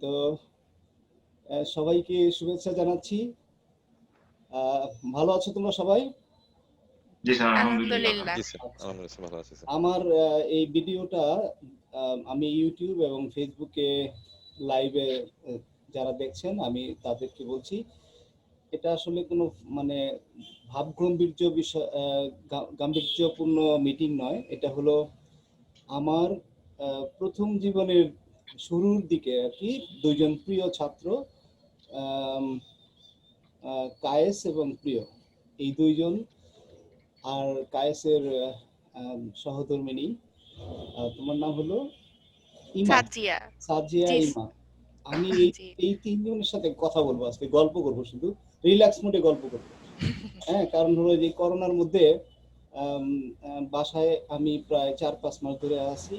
তো সবাইকে শুভেচ্ছা জানাচ্ছি। আহ, ভালো আছো তোমরা সবাই? জি স্যার, আলহামদুলিল্লাহ ভালো। আলহামদুলিল্লাহ। জি স্যার, আচ্ছা, আলহামদুলিল্লাহ ভালো আছি স্যার। আমার এই ভিডিওটা আমি ইউটিউব এবং ফেসবুকে লাইভে যারা দেখছেন আমি তাদেরকে বলছি, এটা আসলে কোনো মানে ভাবগম্ভীর্য বিষয়, গাম্ভীর্যপূর্ণ মিটিং নয়। এটা হলো আমার প্রথম জীবনের শুরুর দিকে আর কি। দুইজন প্রিয় ছাত্র, আম, কায়েস এবং প্রিয়, এই দুইজন, আর কায়েসের সহধর্মিণী, তোমার নাম হলো ইমা, সাজিয়া। সাজিয়া জি ইমা। আমি এই জি। এই তিনজনের সাথে কথা বলবো আজকে, গল্প করবো, শুধু রিল্যাক্স মোডে গল্প করবো। হ্যাঁ, কারণ হলো যে করোনার মধ্যে বাসায় আমি প্রায় 4-5 মাস ধরে আছি,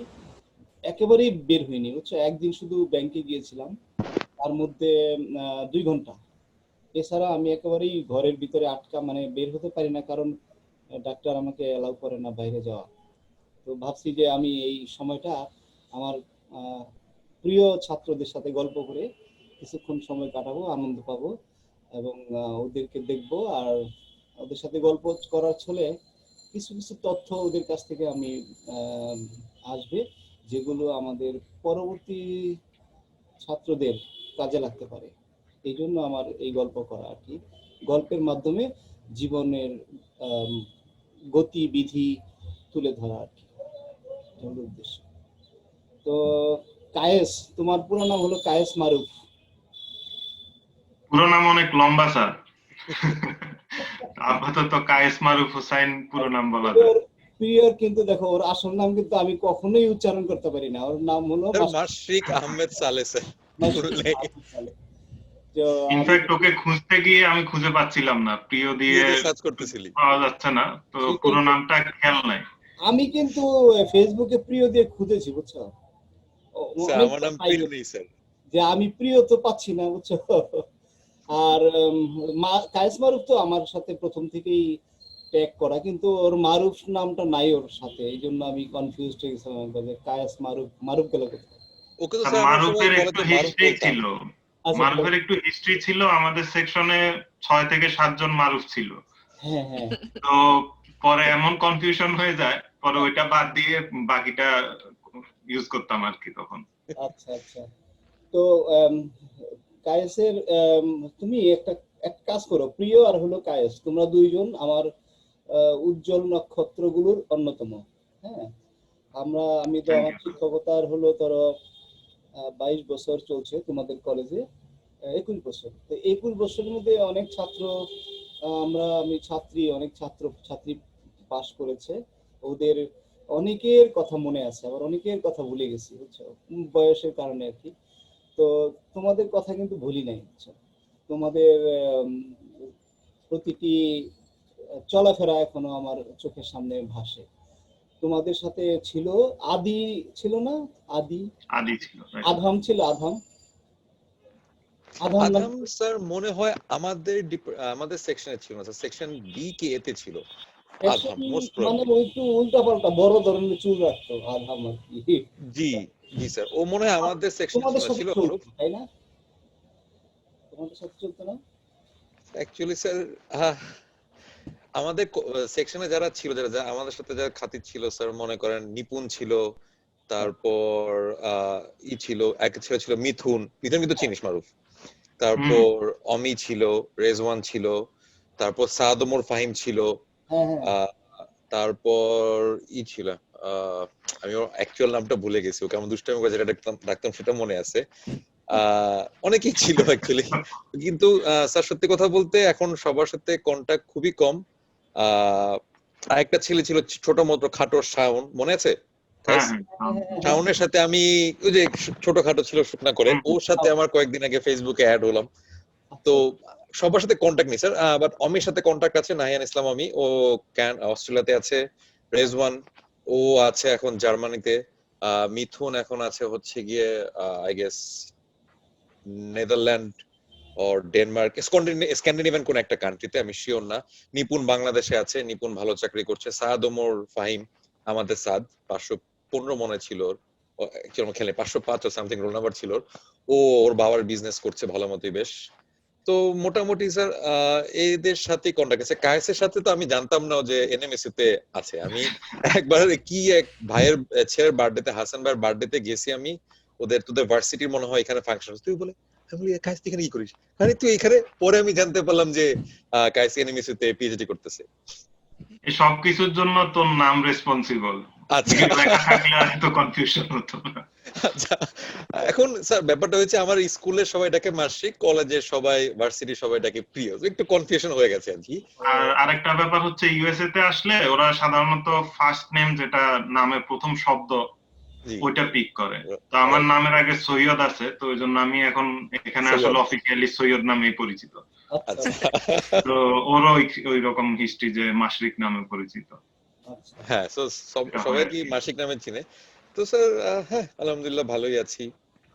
একেবারেই বের হইনি, বুঝছো। একদিন শুধু ব্যাংকে গিয়েছিলাম, তার মধ্যে 2 ঘন্টা। এছাড়া আমি একেবারেই ঘরের ভিতরে আটকা, মানে বের হতে পারি না, কারণ ডাক্তার আমাকে অ্যালাউ করে না বাইরে যাওয়া। তো ভাবছি যে আমি এই সময়টা আমার আহ, প্রিয় ছাত্রদের সাথে গল্প করে কিছুক্ষণ সময় কাটাবো, আনন্দ পাবো, এবং ওদেরকে দেখবো। আর ওদের সাথে গল্প করার ছলে কিছু কিছু তথ্য ওদের কাছ থেকে আমি আহ, আসবে, যেগুলো আমাদের পরবর্তী ছাত্রদের কাজে লাগতে পারে। এই জন্য আমার এই গল্প করা আর কি। গল্পের মাধ্যমে জীবনের আম, গতিবিধি তুলে ধরা আর কি, এটা হলো উদ্দেশ্য। তো কায়েস, তোমার পুরো নাম হলো কায়েস মারুফ। পুরো নাম অনেক লম্বা স্যার। আপাতত কায়েস মারুফ হোসাইন পুরো নাম বলা যায়। প্রিয়র, প্রিয়র কিন্তু দেখো, ওর আসল নাম কিন্তু আমি কখনোই উচ্চারণ করতে পারি না। ওর নাম হলো স্যার মাশরিক আহমেদ সালেহ স্যার। ফুল মাশরুক নেম আহমেদ সালেহ। তো আমি ইনফ্যাক্ট ওকে খুঁজতে গিয়ে আমি খুঁজে পাচ্ছিলাম না, প্রিয় দিয়ে দিয়ে সার্চ করতেছিলি। পাওয়া যাচ্ছে না, তো সেটাই পুরো তো। নামটা খেয়াল নাই। আমি কিন্তু ফেসবুকে প্রিয় দিয়ে খুঁজেছি, বুঝছো। স্যার আমার অনেকটা নাম পাই প্রিয় নেই স্যার। যে আমি প্রিয় তো পাচ্ছি না, বুঝছো। আর কায়েস মারুফ তো আমার সাথে প্রথম থেকেই ট্যাগ করা, কিন্তু ওর মারুফ নামটা নাই ওর সাথে, এই জন্য আমি কনফিউজড হয়ে গেছিলাম একবার যে কায়েস মারুফ, মারুফ গেল কোথায়। ওকে তো স্যার স্যার আমরা সবাই মারুফের একটু কলেজে মারুফ হিস্ট্রি বলতাম। ছিল, আচ্ছা, মারুফের একটু হিস্ট্রি ছিল। আমাদের সেকশনে 6 থেকে 7 জন মারুফ ছিল। হ্যাঁ হ্যাঁ। তো পরে এমন কনফিউশন হয়ে যায়, পরে ওইটা বাদ দিয়ে বাকিটা ইউজ করতাম আর কি তখন। আচ্ছা আচ্ছা। তো কায়েসের তুমি একটা এক কাজ করো, প্রিয় আর হলো কায়েস, তোমরা দুইজন আমার উজ্জ্বল নক্ষত্রগুলোর অন্যতম। হ্যাঁ, আমি তো, থ্যাংক আমার ইউ। শিক্ষকতার হলো ধরো 22 বছর চলছে তোমাদের কলেজে, 21 বছর। তো 21 বছরের মধ্যে অনেক ছাত্র, আমি ছাত্রী, অনেক ছাত্র ছাত্রী পাশ করেছে। ওদের অনেকের কথা মনে আছে, আবার অনেকের কথা ভুলে গেছি, বুঝছো, বয়সের কারণে আর কি। তো তোমাদের কথা কিন্তু ভুলি নাই, বুঝছো। তোমাদের প্রতিটি চলাফেরা এখনো আমার চোখের সামনে ভাসে। তোমাদের সাথে ছিল আদি, ছিল না? আদি, আদি ছিল, right? আধাম ছিল, আধাম, আধাম নাম। আধাম স্যার মনে হয় আমাদের সেকশনে ছিল না স্যার, সেকশন বি কে এতে ছিল আধাম মোস্ট মানে প্রবাবলি। ও একটু উল্টা পাল্টা বড় ধরনের চুল রাখতো, আধাম আর কি। জি জি স্যার, ও মনে হয় আমাদের সেকশনে তোমাদের ছিল সাথে ছিল চলতো অরূপ। তাই না? তোমাদের সাথে চলতো না? অ্যাকচুয়ালি স্যার আমাদের সেকশনে যারা ছিল, যারা আমাদের সাথে যারা খাতির ছিল স্যার, মনে করেন নিপুণ ছিল, তারপর ছিল, এক ছেলে ছিল মিথুন, মিথুন কিন্তু চিনিস মারুফ। হুম। তারপর অমি ছিল, রেজওয়ান ছিল, তারপর সাদমুর ফাহিম ছিল, হ্যাঁ হ্যাঁ। আহ, তারপর ছিল, আহ, আমি ওর অ্যাকচুয়াল নামটা ভুলে গেছি, ওকে আমি দুষ্টামি করে যেটা ডাকতাম সেটা মনে আছে। অনেকেই ছিল অ্যাকচুয়ালি, কিন্তু স্যার সত্যি কথা বলতে এখন সবার সাথে কন্টাক্ট খুবই কম। আরেকটা ছেলে ছিল ছোট মতো খাটো, শাওন, মনে আছে? হ্যাঁ হ্যাঁ হ্যাঁ। হ্যাঁ হ্যাঁ, হ্যাঁ। শাওনের সাথে আমি, ওই যে ছোটখাটো ছিল শুকনা করে, হুম। ওর সাথে আমার কয়েকদিন আগে ফেসবুকে অ্যাড হলাম। তো আচ্ছা। সবার সাথে কন্টাক্ট নেই স্যার, বাট অমির সাথে কন্টাক্ট আছে, নাহিয়ান ইসলাম অমি, ও অস্ট্রেলিয়াতে আছে। রেজওয়ান, ও আছে এখন জার্মানিতে। মিথুন এখন আছে হচ্ছে গিয়ে I guess Netherland or Denmark, Scandinavian কোন একটা কান্ট্রিতে, আমি শিওর না। নিপুণ বাংলাদেশে আছে, নিপুণ ভালো চাকরি করছে। সাদ ওমর ফাহিম, আমাদের সাদ 515 মনে ছিল ওর। অ্যাকচুয়ালি আমার খেলে 505 ও সামথিং রোল নাম্বার ছিল ওর। ওর বাবার বিজনেস করছে ভালো মতোই বেশ। তো মোটামুটি স্যার এদের সাথে কন্টাক্ট আছে। কায়েসের সাথে তো আমি জানতাম না যে এনএমএসসি তে আছে। আমি একবার কি এক ভাইয়ের ছেলের বার্থডেতে, হাসান ভাইয়ের বার্থডেতে গেছি আমি। তোদের ভার্সিটির মনে হয় এখানে ফাংশন। তুই বলে আমি বলি কায়েস তুই এখানে কি করিস? আরে তুই এখানে। পরে আমি জানতে পারলাম যে কায়েস এনএমএসসি তে পিএইচডি করতেছে। এই সবকিছুর জন্য তোর নাম রেসপন্সিবল। আচ্ছা লেখা থাকলে আর এত কনফিউশন হতো না। আচ্ছা এখন স্যার ব্যাপারটা হচ্ছে আমার স্কুলের সবাই ডাকে মাসিক, কলেজের সবাই, ভার্সিটির সবাই ডাকে প্রিয়। একটু কনফিউশন হয়ে গেছে আর কি। আর আরেকটা ব্যাপার হচ্ছে ইউএসএ তে আসলে ওরা সাধারণত ফার্স্ট নেম, যেটা নামের প্রথম শব্দ, জি ওইটা পিক করে। তো আমার নামের আগে সৈয়দ আছে, তো ওই জন্য আমি এখন এখানে সৈয়দ। আসলে অফিসিয়ালি সৈয়দ নামেই পরিচিত। আচ্ছা আচ্ছা তো ওরও ওই রকম হিস্ট্রি যে মাশরিক নামে পরিচিত। আচ্ছা হ্যাঁ, সো এটা সবাই হয় কি আর কি। মাসিক নামে চিনে। তো স্যার হ্যাঁ আলহামদুলিল্লাহ ভালোই আছি।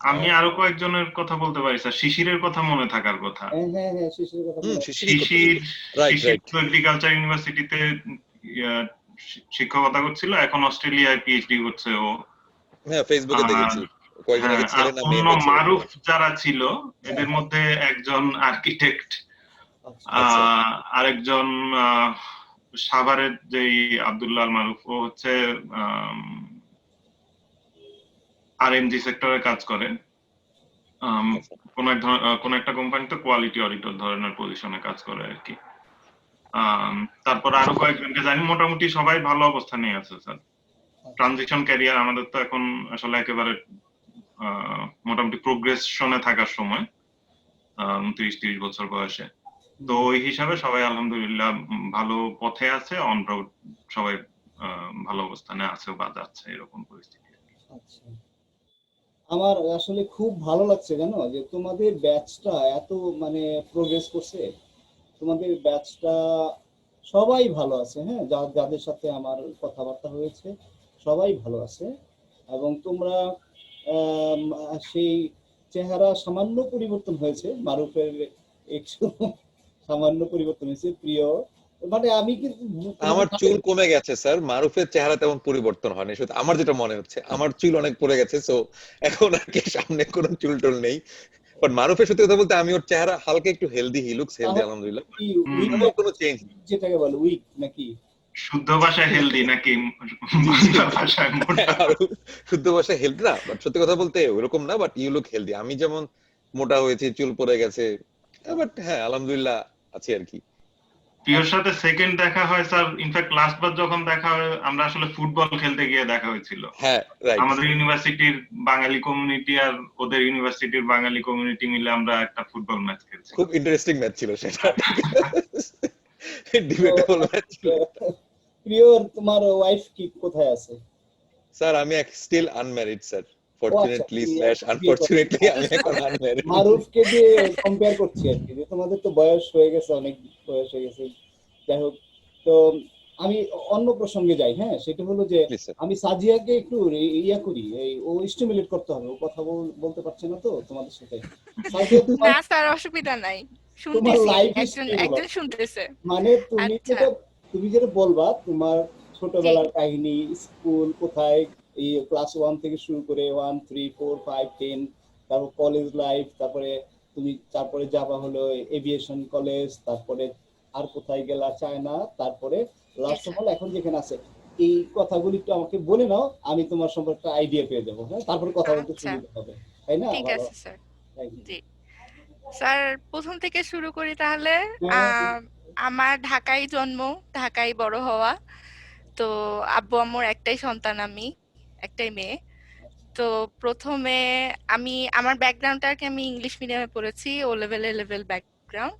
আমি আরো কয়েকজনের কথা বলতে পারি স্যার। শিশিরের কথা মনে থাকার কথা। হ্যাঁ শিশুর কথা মনে আছে। শিশিরই করতেছে। শিশির রাইট শিশির রাইট। তো এগ্রিকালচার ইউনিভার্সিটিতে শিক্ষকতা করছিল, এখন অস্ট্রেলিয়ায় পিএইচডি করছে ও। হ্যাঁ ফেসবুকে আর দেখেছি কয়েকদিন আগে হ্যাঁ, আর ছেলে না মেয়ে অন্য হয়েছে মারুফ যারা ছিল এদের মধ্যে একজন আর্কিটেক্ট, আচ্ছা আচ্ছা আরেকজন সাভারের যে আব্দুল্লাহ আল মারুফ, ও হচ্ছে আরএমজি সেক্টরে কাজ করে। আচ্ছা কোন একটা কোম্পানিতে কোয়ালিটি অডিটর ধরনের পজিশনে কাজ করে আর কি। তারপর আরো কয়েকজনকে জানি। মোটামুটি সবাই ভালো অবস্থানে আছে স্যার। ট্রানজিশন ক্যারিয়ার আমাদের তো এখন আসলে একেবারে মোটামুটি প্রোগ্রেশনে থাকার সময়, 29-30 বছর বয়সে। তো ওই হিসাবে সবাই আলহামদুলিল্লাহ ভালো পথে আছে, অন রোড সবাই ভালো অবস্থানে আছে বা যাচ্ছে, এরকম পরিস্থিতি। আচ্ছা আমার আসলে খুব ভালো লাগছে জানো যে তোমাদের ব্যাচটা এত মানে প্রোগ্রেস করছে। তোমাদের ব্যাচটা সবাই ভালো আছে, হ্যাঁ, যাদের সাথে আমার কথাবার্তা হয়েছে সবাই ভালো আছে। এবং তোমরা আম, সেই চেহারা সামান্য পরিবর্তন হয়েছে, মারুফের একটু সামান্য পরিবর্তন হয়েছে, প্রিয় মানে আমি কিন্তু আমার তোমাদের চুল কমে গেছে স্যার, মারুফের চেহারা তেমন পরিবর্তন হয়নি। শুধু আমার যেটা মনে হচ্ছে আমার চুল অনেক পড়ে গেছে, সো এখন আর কি সামনে কোনো চুল টুল নেই। বাট মারুফের সত্যি কথা বলতে আমি ওর চেহারা হালকা একটু হেলদি, হি লুকস হেলদি আলহামদুলিল্লাহ। কি উইক তেমন কোনো চেঞ্জ নেই। যেটাকে বলে উইক নাকি? শুদ্ধ ভাষায় হেলদি নাকি জি জি বাংলা ভাষায় মোটা? আর শুদ্ধ ভাষায় হেলদি না, বাট সত্যি কথা বলতে ওরকম না, বাট ইউ লুক হেলদি। আমি যেমন মোটা হয়েছি, চুল পড়ে গেছে, বাট হ্যাঁ আলহামদুলিল্লাহ আছি আর কি। প্রিয়র সাথে সেকেন্ড দেখা হয় স্যার। ইনফ্যাক্ট লাস্ট বার যখন দেখা হয় আমরা আসলে ফুটবল খেলতে গিয়ে দেখা হয়েছিল। হ্যাঁ রাইট। আমাদের ইউনিভার্সিটির বাঙালি কমিউনিটি আর ওদের ইউনিভার্সিটির বাঙালি কমিউনিটি মিলে আমরা একটা ফুটবল ম্যাচ খেলছি। খুব ইন্টারেস্টিং ম্যাচ ছিল সেটা, ডিবেটেবল ম্যাচ ছিল। প্রিয় তোমার ওয়াইফ কি কোথায় আছে? স্যার আমি স্টিল আনম্যারিড স্যার, ও আচ্ছা, ফরচুনেটলি বিয়ে স্ল্যাশ করেনি। আনফরচুনেটলি আমি এখন আনম্যারিড। মারুফকে দিয়ে কম্পেয়ার করছি আর কি, যে তোমাদের তো বয়স হয়ে গেছে, অনেক বয়স হয়ে গেছে। যাই হোক, তো আমি অন্য প্রসঙ্গে যাই। হ্যাঁ, সেটা হলো যে প্লিজ স্যার। আমি সাজিয়াকে একটু ইয়া করি, এই ও স্টিমুলেট করতে হবে, ও কথা বলতে পারছে না তো তোমাদের সাথে। সাজিয়া তোমার না স্যার, অসুবিধা নাই, তোমার শুনতেছি। লাইফ একজন হিস্ট্রি বলো। একজন শুনতেছে। মানে তুমি আচ্ছা যেটা বলবা তোমার জি ছোটবেলার কাহিনী, স্কুল কোথায়, এই ক্লাস 1 থেকে শুরু করে 1 3 4 5 10, তারপর কলেজ লাইফ, তারপরে যাবা হলো এভিয়েশন কলেজ, তারপরে আর কোথায় গেলা চায়না, তারপরে জি লাস্ট অফ স্যার। অল এখন যেখানে আছে। এই কথাগুলি একটু আমাকে বলে নাও, আমি তোমার সম্পর্কে আইডিয়া পেয়ে যাবো। হ্যাঁ, তারপরে কথা বলতে আচ্ছা সুবিধা হবে, তাই না? ঠিক ভালো, আছে স্যার। Thank you. জি স্যার, প্রথম থেকে শুরু করি তাহলে। হ্যাঁ আমার ঢাকায় জন্ম, ঢাকায় বড় হওয়া। তো আব্বু আম্মুর একটাই সন্তান আমি, একটাই মেয়ে। তো প্রথমে আমার ব্যাকগ্রাউন্ডটা আর কি, আমি ইংলিশ মিডিয়ামে পড়েছি, ও লেভেল ব্যাকগ্রাউন্ড।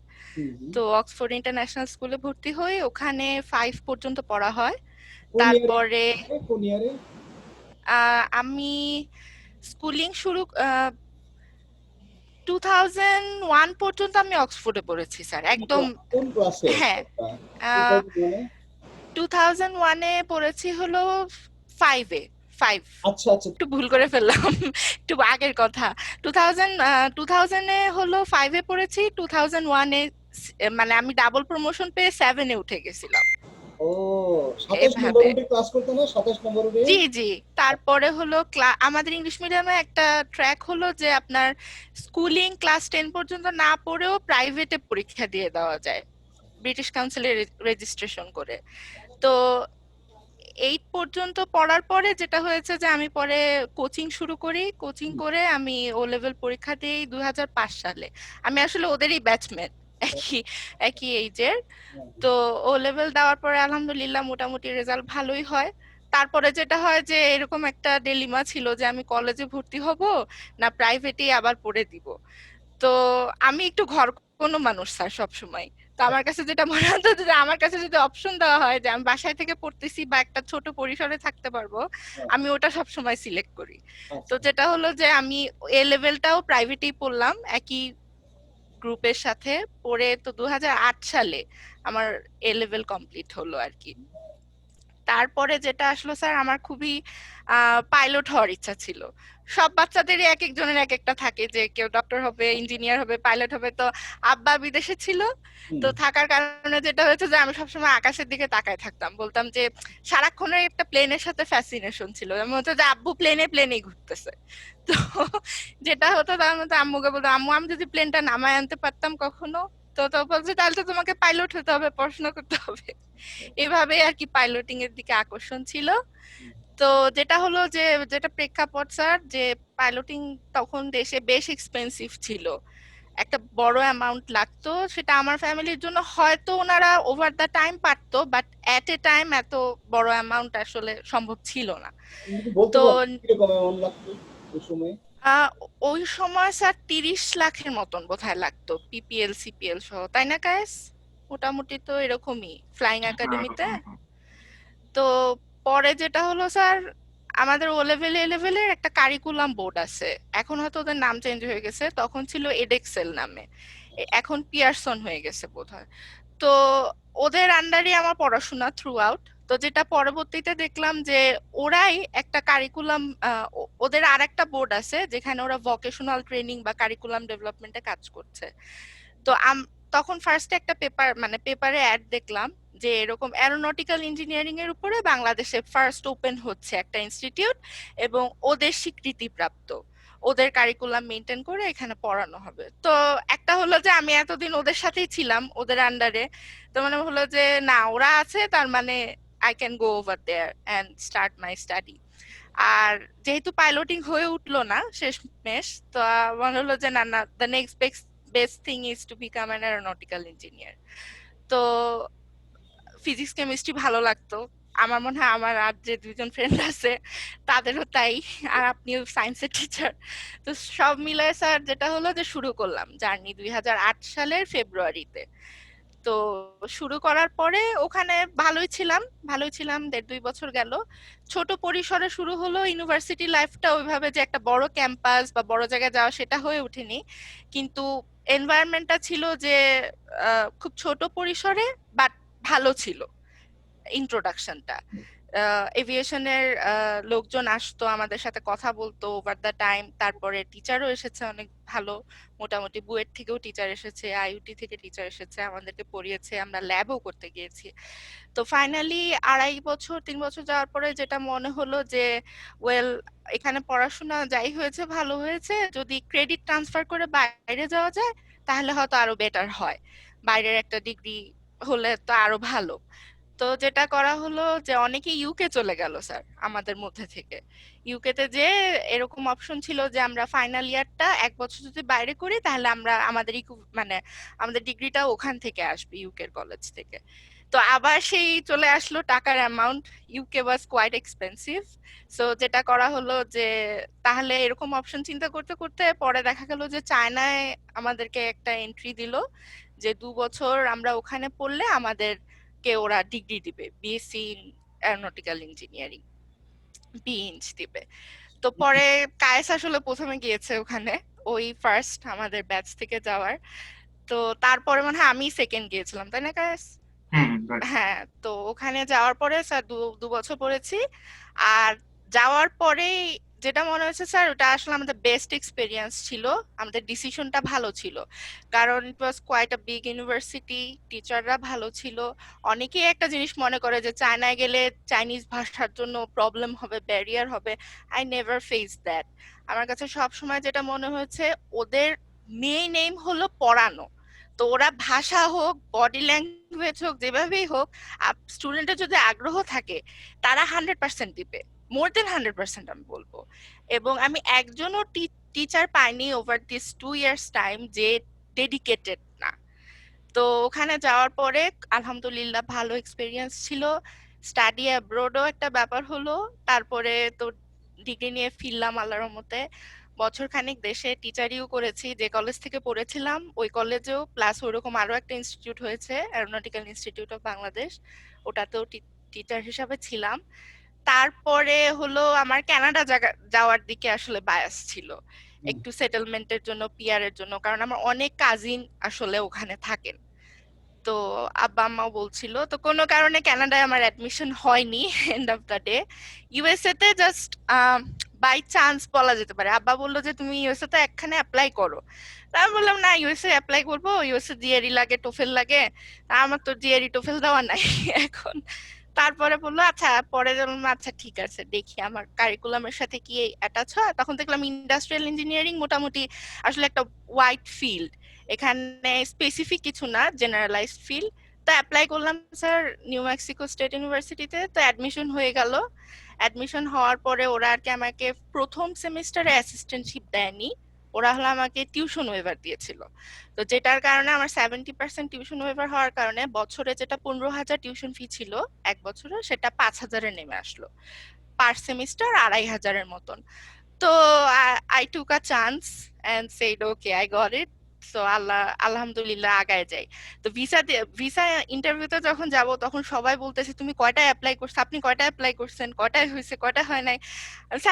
তো অক্সফোর্ড ইন্টারন্যাশনাল স্কুলে ভর্তি হই, ওখানে 5 পর্যন্ত পড়া হয়। কোন ইয়ারে? তারপরে কোন ইয়ারে? আমি স্কুলিং শুরু 2001 পর্যন্ত আমি অক্সফোর্ডে পড়েছি স্যার, একদম। কোন ক্লাসে? হ্যাঁ, 2001 এ পড়েছি হলো 5 এ। 5 আচ্ছা আচ্ছা একটু ভুল করে ফেললাম, একটু আগের কথা। 2000 এ হলো 5 এ পড়েছি, 2001 এ মানে আমি ডাবল প্রমোশন পেয়ে 7 এ উঠে গেছিলাম। ও 27 নম্বর এভাবে। রুটে ক্লাস করতে না, 27 নম্বর রুটে। জি জি। তারপরে হলো আমাদের ইংলিশ মিডিয়ামে একটা ট্র্যাক হলো যে আপনার স্কুলিং ক্লাস 10 পর্যন্ত না পড়েও প্রাইভেটে পরীক্ষা দিয়ে দেওয়া যায় ব্রিটিশ কাউন্সিলে রেজিস্ট্রেশন করে। তো 8 পর্যন্ত পড়ার পরে যেটা হয়েছে যে আমি পরে কোচিং শুরু করি, কোচিং করে আমি ও লেভেল পরীক্ষা দিই 2005 সালে। আমি আসলে ওদেরই ব্যাচমেট, একই একই এইজের। তো ও লেভেল দেওয়ার পরে আলহামদুলিল্লাহ মোটামুটি রেজাল্ট ভালোই হয়। তারপরে যেটা হয় যে এরকম একটা ডিলেমা ছিল যে আমি কলেজে ভর্তি হব না প্রাইভেটেই আবার পড়ে দিব। তো আমি একটু ঘর কোনো মানুষ স্যার সবসময়। তো আমার কাছে যেটা মনে হতো যে আমার কাছে যদি অপশন দেওয়া হয় যে আমি বাসায় থেকে পড়তেছি বা একটা ছোট পরিসরে থাকতে পারবো, আমি ওটা সবসময় সিলেক্ট করি। তো যেটা হলো যে আমি এ লেভেলটাও প্রাইভেটেই পড়লাম একই গ্রুপের সাথে পড়ে। তো 2008 সালে আমার এ লেভেল কমপ্লিট হলো আর কি। তারপরে যেটা আসলো স্যার, আমার খুবই পাইলট হওয়ার ইচ্ছা ছিল। সব বাচ্চাদেরই এক একজনের এক একটা থাকে যে কেউ ডক্টর হবে, ইঞ্জিনিয়ার হবে, পাইলট হবে। তো আব্বা বিদেশে ছিল, তো থাকার কারণে যেটা হয়েছে যে আমি সবসময় আকাশের দিকে তাকায় থাকতাম, বলতাম যে সারাক্ষণের একটা প্লেনের সাথে ফ্যাসিনেশন ছিল, এমন হতো যে আব্বু প্লেনেই ঘুরতেছে। তো যেটা হতো তার মধ্যে আম্মুকে বলতাম, আম্মু আমি যদি প্লেনটা নামায় আনতে পারতাম কখনো। তো বলছে তাহলে তো তোমাকে পাইলট হতে হবে, পড়াশোনা করতে হবে। এভাবে আর কি পাইলটিং এর দিকে আকর্ষণ ছিল। তো যেটা হলো যে যেটা প্রেক্ষাপট স্যার, যে পাইলটিং তখন দেশে বেশ এক্সপেন্সিভ ছিল, একটা বড় অ্যামাউন্ট লাগতো। সেটা আমার ফ্যামিলির জন্য হয়তো ওনারা ওভার দ্য টাইম পারতো, বাট এট এ টাইম এত বড় অ্যামাউন্ট আসলে সম্ভব ছিল না। বলতে তো পারবেন কিরকম অ্যামাউন্ট লাগতো ওই সময়? ওই সময় স্যার 30 লাখের মতন বোধহয় লাগতো, পিপিএল সিপিএল সহ, তাই না কায়েস? মোটামুটি তো এরকমই ফ্লাইং একাডেমিতে। তো পরে যেটা হলো স্যার, আমাদের ও লেভেল এ লেভেলের একটা কারিকুলাম বোর্ড আছে, এখন হয়তো ওদের নাম চেঞ্জ হয়ে গেছে, তখন ছিল এডেক্সেল নামে, এখন পিয়ারসন হয়ে গেছে বোধহয়। তো ওদের আন্ডারে আমার পড়াশোনা থ্রু আউট। তো যেটা পরবর্তীতে দেখলাম যে ওরাই একটা কারিকুলাম, ওদের আর একটা বোর্ড আছে যেখানে ওরা ভোকেশনাল ট্রেনিং বা কারিকুলাম ডেভেলপমেন্টে কাজ করছে। তো তখন ফার্স্টে একটা পেপারে অ্যাড দেখলাম যে এরকম অ্যারোনটিক্যাল ইঞ্জিনিয়ারিং এর উপরে বাংলাদেশে ফার্স্ট ওপেন হচ্ছে একটা ইনস্টিটিউট, এবং ওদের স্বীকৃতিপ্রাপ্ত, ওদের কারিকুলাম মেনটেন করে এখানে পড়ানো হবে। তো একটা হলো যে আমি এতদিন ওদের সাথেই ছিলাম, ওদের আন্ডারে। তো মানে হলো যে না, ওরা আছে তার মানে I can go over there and start my study. আর যেহেতু পাইলটিং হয়ে উঠলো না শেষমেশ, তো মনে হলো যে না না, the next best thing is to become an aeronautical engineer. তো ফিজিক্স কেমিস্ট্রি ভালো লাগতো। আমার মনে হয় আমার আর যে দুইজন ফ্রেন্ড আছে তাদেরও তাই, আর আপনিও সায়েন্সের টিচার। তো সব মিলায় স্যার যেটা হলো যে শুরু করলাম জার্নি 2008 সালের ফেব্রুয়ারিতে। তো শুরু করার পরে ওখানে ভালোই ছিলাম 1.5-2 বছর গেল। ছোট পরিসরে শুরু হলো, ইউনিভার্সিটি লাইফটা ওইভাবে যে একটা বড় ক্যাম্পাস বা বড় জায়গায় যাওয়া সেটা হয়ে ওঠেনি, কিন্তু এনভায়রনমেন্টটা ছিল যে খুব ছোট পরিসরে, বাট ভালো ছিল ইন্ট্রোডাকশনটা। এভিয়েশনের লোকজন আসতো, আমাদের সাথে কথা বলতো ওভার দ্য টাইম। তারপরে টিচারও এসেছে অনেক ভালো, মোটামুটি বুয়েট থেকেও টিচার এসেছে, আইইউটি থেকে টিচার এসেছে, আমাদেরকে পড়িয়েছে, আমরা ল্যাবও করতে গিয়েছি। তো ফাইনালি 3 বছর যাওয়ার পরে যেটা মনে হলো যে ওয়েল, এখানে পড়াশোনা যাই হয়েছে ভালো হয়েছে, যদি ক্রেডিট ট্রান্সফার করে বাইরে যাওয়া যায় তাহলে হয়তো আরো বেটার হয়, বাইরের একটা ডিগ্রি হলে তো আরো ভালো। তো যেটা করা হলো যে অনেকে ইউকে চলে গেল স্যার আমাদের মধ্যে থেকে। ইউকেতে যে এরকম অপশন ছিল যে আমরা ফাইনাল ইয়ারটা 1 বছর যদি বাইরে করি তাহলে আমরা আমাদের ডিগ্রিটা ওখান থেকে আসবে, ইউকের কলেজ থেকে। তো আবার সেই চলে আসলো টাকার amount, UK was quite expensive. So যেটা করা হলো যে তাহলে এরকম অপশন চিন্তা করতে করতে পরে দেখা গেল যে চায়নায় আমাদেরকে একটা এন্ট্রি দিল, যে 2 বছর আমরা ওখানে পড়লে আমাদেরকে ওরা ডিগ্রি দিবে, বিএসসি ইন অ্যারোনটিক্যাল ইঞ্জিনিয়ারিং, বিইঞ্চ দিবে। তো পরে কায়েস আসলে প্রথমে গিয়েছে ওখানে, ওই ফার্স্ট আমাদের ব্যাচ থেকে যাওয়ার। তো তারপরে মনে হয় আমি সেকেন্ড গিয়েছিলাম, তাই না কায়েস? হ্যাঁ। তো ওখানে যাওয়ার পরে স্যার 2 বছর পড়েছি। আর যাওয়ার পরেই যেটা মনে হয়েছে স্যার ওটা আসলে আমাদের বেস্ট এক্সপিরিয়েন্স ছিল, আমাদের ডিসিশনটা ভালো ছিল, কারণ it was quite a big university, টিচাররা ভালো ছিল। অনেকেই একটা জিনিস মনে করে যে চায়নায় গেলে চাইনিজ ভাষার জন্য প্রবলেম হবে, ব্যারিয়ার হবে। I never face that. আমার কাছে সব সময় যেটা মনে হয়েছে, ওদের মেইন এইম হলো পড়ানো। তো ওরা ভাষা হোক, বডি ল্যাঙ্গুয়েজ হোক, যেভাবেই হোক, স্টুডেন্টের যদি আগ্রহ থাকে তারা 100% দিবে, মোর দেন 100% আমি বলবো। এবং আমি একজনও টিচার পাইনি ওভার দিস 2 ইয়ার্স টাইম যে ডেডিকেটেড না। তো ওখানে যাওয়ার পরে আলহামদুলিল্লাহ ভালো এক্সপিরিয়েন্স ছিল। স্টাডি অ্যাব্রোডও একটা ব্যাপার হলো। তারপরে তো ডিগ্রি নিয়ে ফিরলাম আল্লাহর রহমতে। বছর খানিক দেশে টিচারিও করেছি, যে কলেজ থেকে পড়েছিলাম ওই কলেজেও, প্লাস ওইরকম আরো একটা ইনস্টিটিউট হয়েছে, অ্যারোনটিক্যাল ইনস্টিটিউট অফ বাংলাদেশ, ওটাতেও টিচার হিসাবে ছিলাম। তারপরে হলো আমার কানাডা যাওয়ার দিকে আসলে বায়াস ছিল, একটু সেটেলমেন্টের জন্য, পিআর এর জন্য, কারণ আমার অনেক কাজিন আসলে ওখানে থাকেন। তো আব্বা আম্মাও বলছিল, তো কোনো কারণে কানাডায় আমার অ্যাডমিশন হয়নি end of the day. USA তে জাস্ট বাই চান্স বলা যেতে পারে, আব্বা বললো যে তুমি ইউএসএ তে একখানে অ্যাপ্লাই করো। তা আমি বললাম না, ইউএসএ অ্যাপ্লাই করবো, ইউএসএ জিআরই লাগে, টোফেল লাগে, তা আমার তো জিআরই টোফেল দেওয়া নাই এখন। তারপরে বললো আচ্ছা, পরে বললাম আচ্ছা ঠিক আছে, দেখি আমার কারিকুলামের সাথে কি অ্যাটাচ হয়। তখন দেখলাম ইন্ডাস্ট্রিয়াল ইঞ্জিনিয়ারিং মোটামুটি আসলে একটা ওয়াইড ফিল্ড, এখানে স্পেসিফিক কিছু না, জেনারেলাইজড ফিল্ড। তো অ্যাপ্লাই করলাম স্যার নিউ মেক্সিকো স্টেট ইউনিভার্সিটিতে, তো অ্যাডমিশন হয়ে গেল। অ্যাডমিশন হওয়ার পরে ওরা আর কি আমাকে প্রথম সেমিস্টারে অ্যাসিস্ট্যান্টশিপ দেয়নি, ওরা হলো আমাকে টিউশন ওয়েভার দিয়েছিল। তো যেটার কারণে আমার 70% টিউশন ওয়েভার হওয়ার কারণে বছরে যেটা 15,000 টিউশন ফি ছিল এক বছরে, সেটা 5,000-এ নেমে আসলো, পার সেমিস্টার 2,500-এর মতন। তো I took a chance and said okay, I got it. So আলহামদুলিল্লাহ আগায় যাই। তো ভিসা ইন্টারভিউতে যখন যাব তখন সবাই বলতেছে তুমি কয়টা অ্যাপ্লাই করছো, আপনি কয়টা অ্যাপ্লাই করছেন, কয়টা হয়েছে, কয়টা হয় নাই।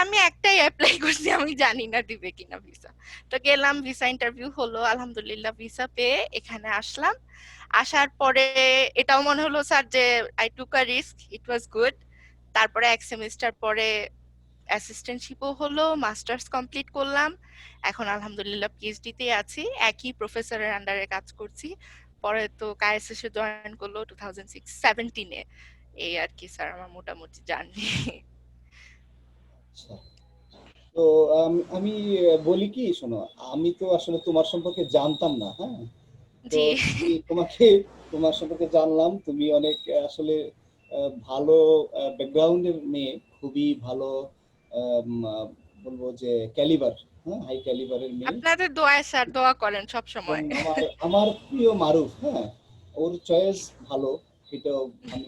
আমি একটাই অ্যাপ্লাই করছি, আমি জানি না দিবে কিনা ভিসা। তো গেলাম, ভিসা ইন্টারভিউ হলো, আলহামদুলিল্লাহ ভিসা পেয়ে এখানে আসলাম। আসার পরে এটাও মনে হলো স্যার যে I took a risk, it was good. তারপরে এক সেমিস্টার পরে অ্যাসিস্ট্যান্টশিপও হলো, মাস্টার্স কমপ্লিট করলাম, এখন আলহামদুলিল্লাহ পিএইচডি তে আছি, একই প্রফেসরের আন্ডারে কাজ করছি। পরে তো কাইএসএস এ জয়েন করলো 2017-এ। এই আর কি স্যার আমার মোটামুটি জার্নি। আচ্ছা, তো আমি বলি কি, শোনো, আমি তো আসলে তোমার সম্পর্কে জানতাম না, হ্যাঁ। তো জি। তোমার সম্পর্কে জানলাম, তুমি অনেক আসলে ভালো ব্যাকগ্রাউন্ডের মেয়ে, খুবই ভালো, বলবো যে ক্যালিবার, হ্যাঁ, হাই ক্যালিবারের মেয়ে। আপনাদের দোয়ায় স্যার, দোয়া করেন সব এবং সময়। আমার প্রিয় মারুফ, হ্যাঁ, ওর চয়েস ভালো, এটাও আমি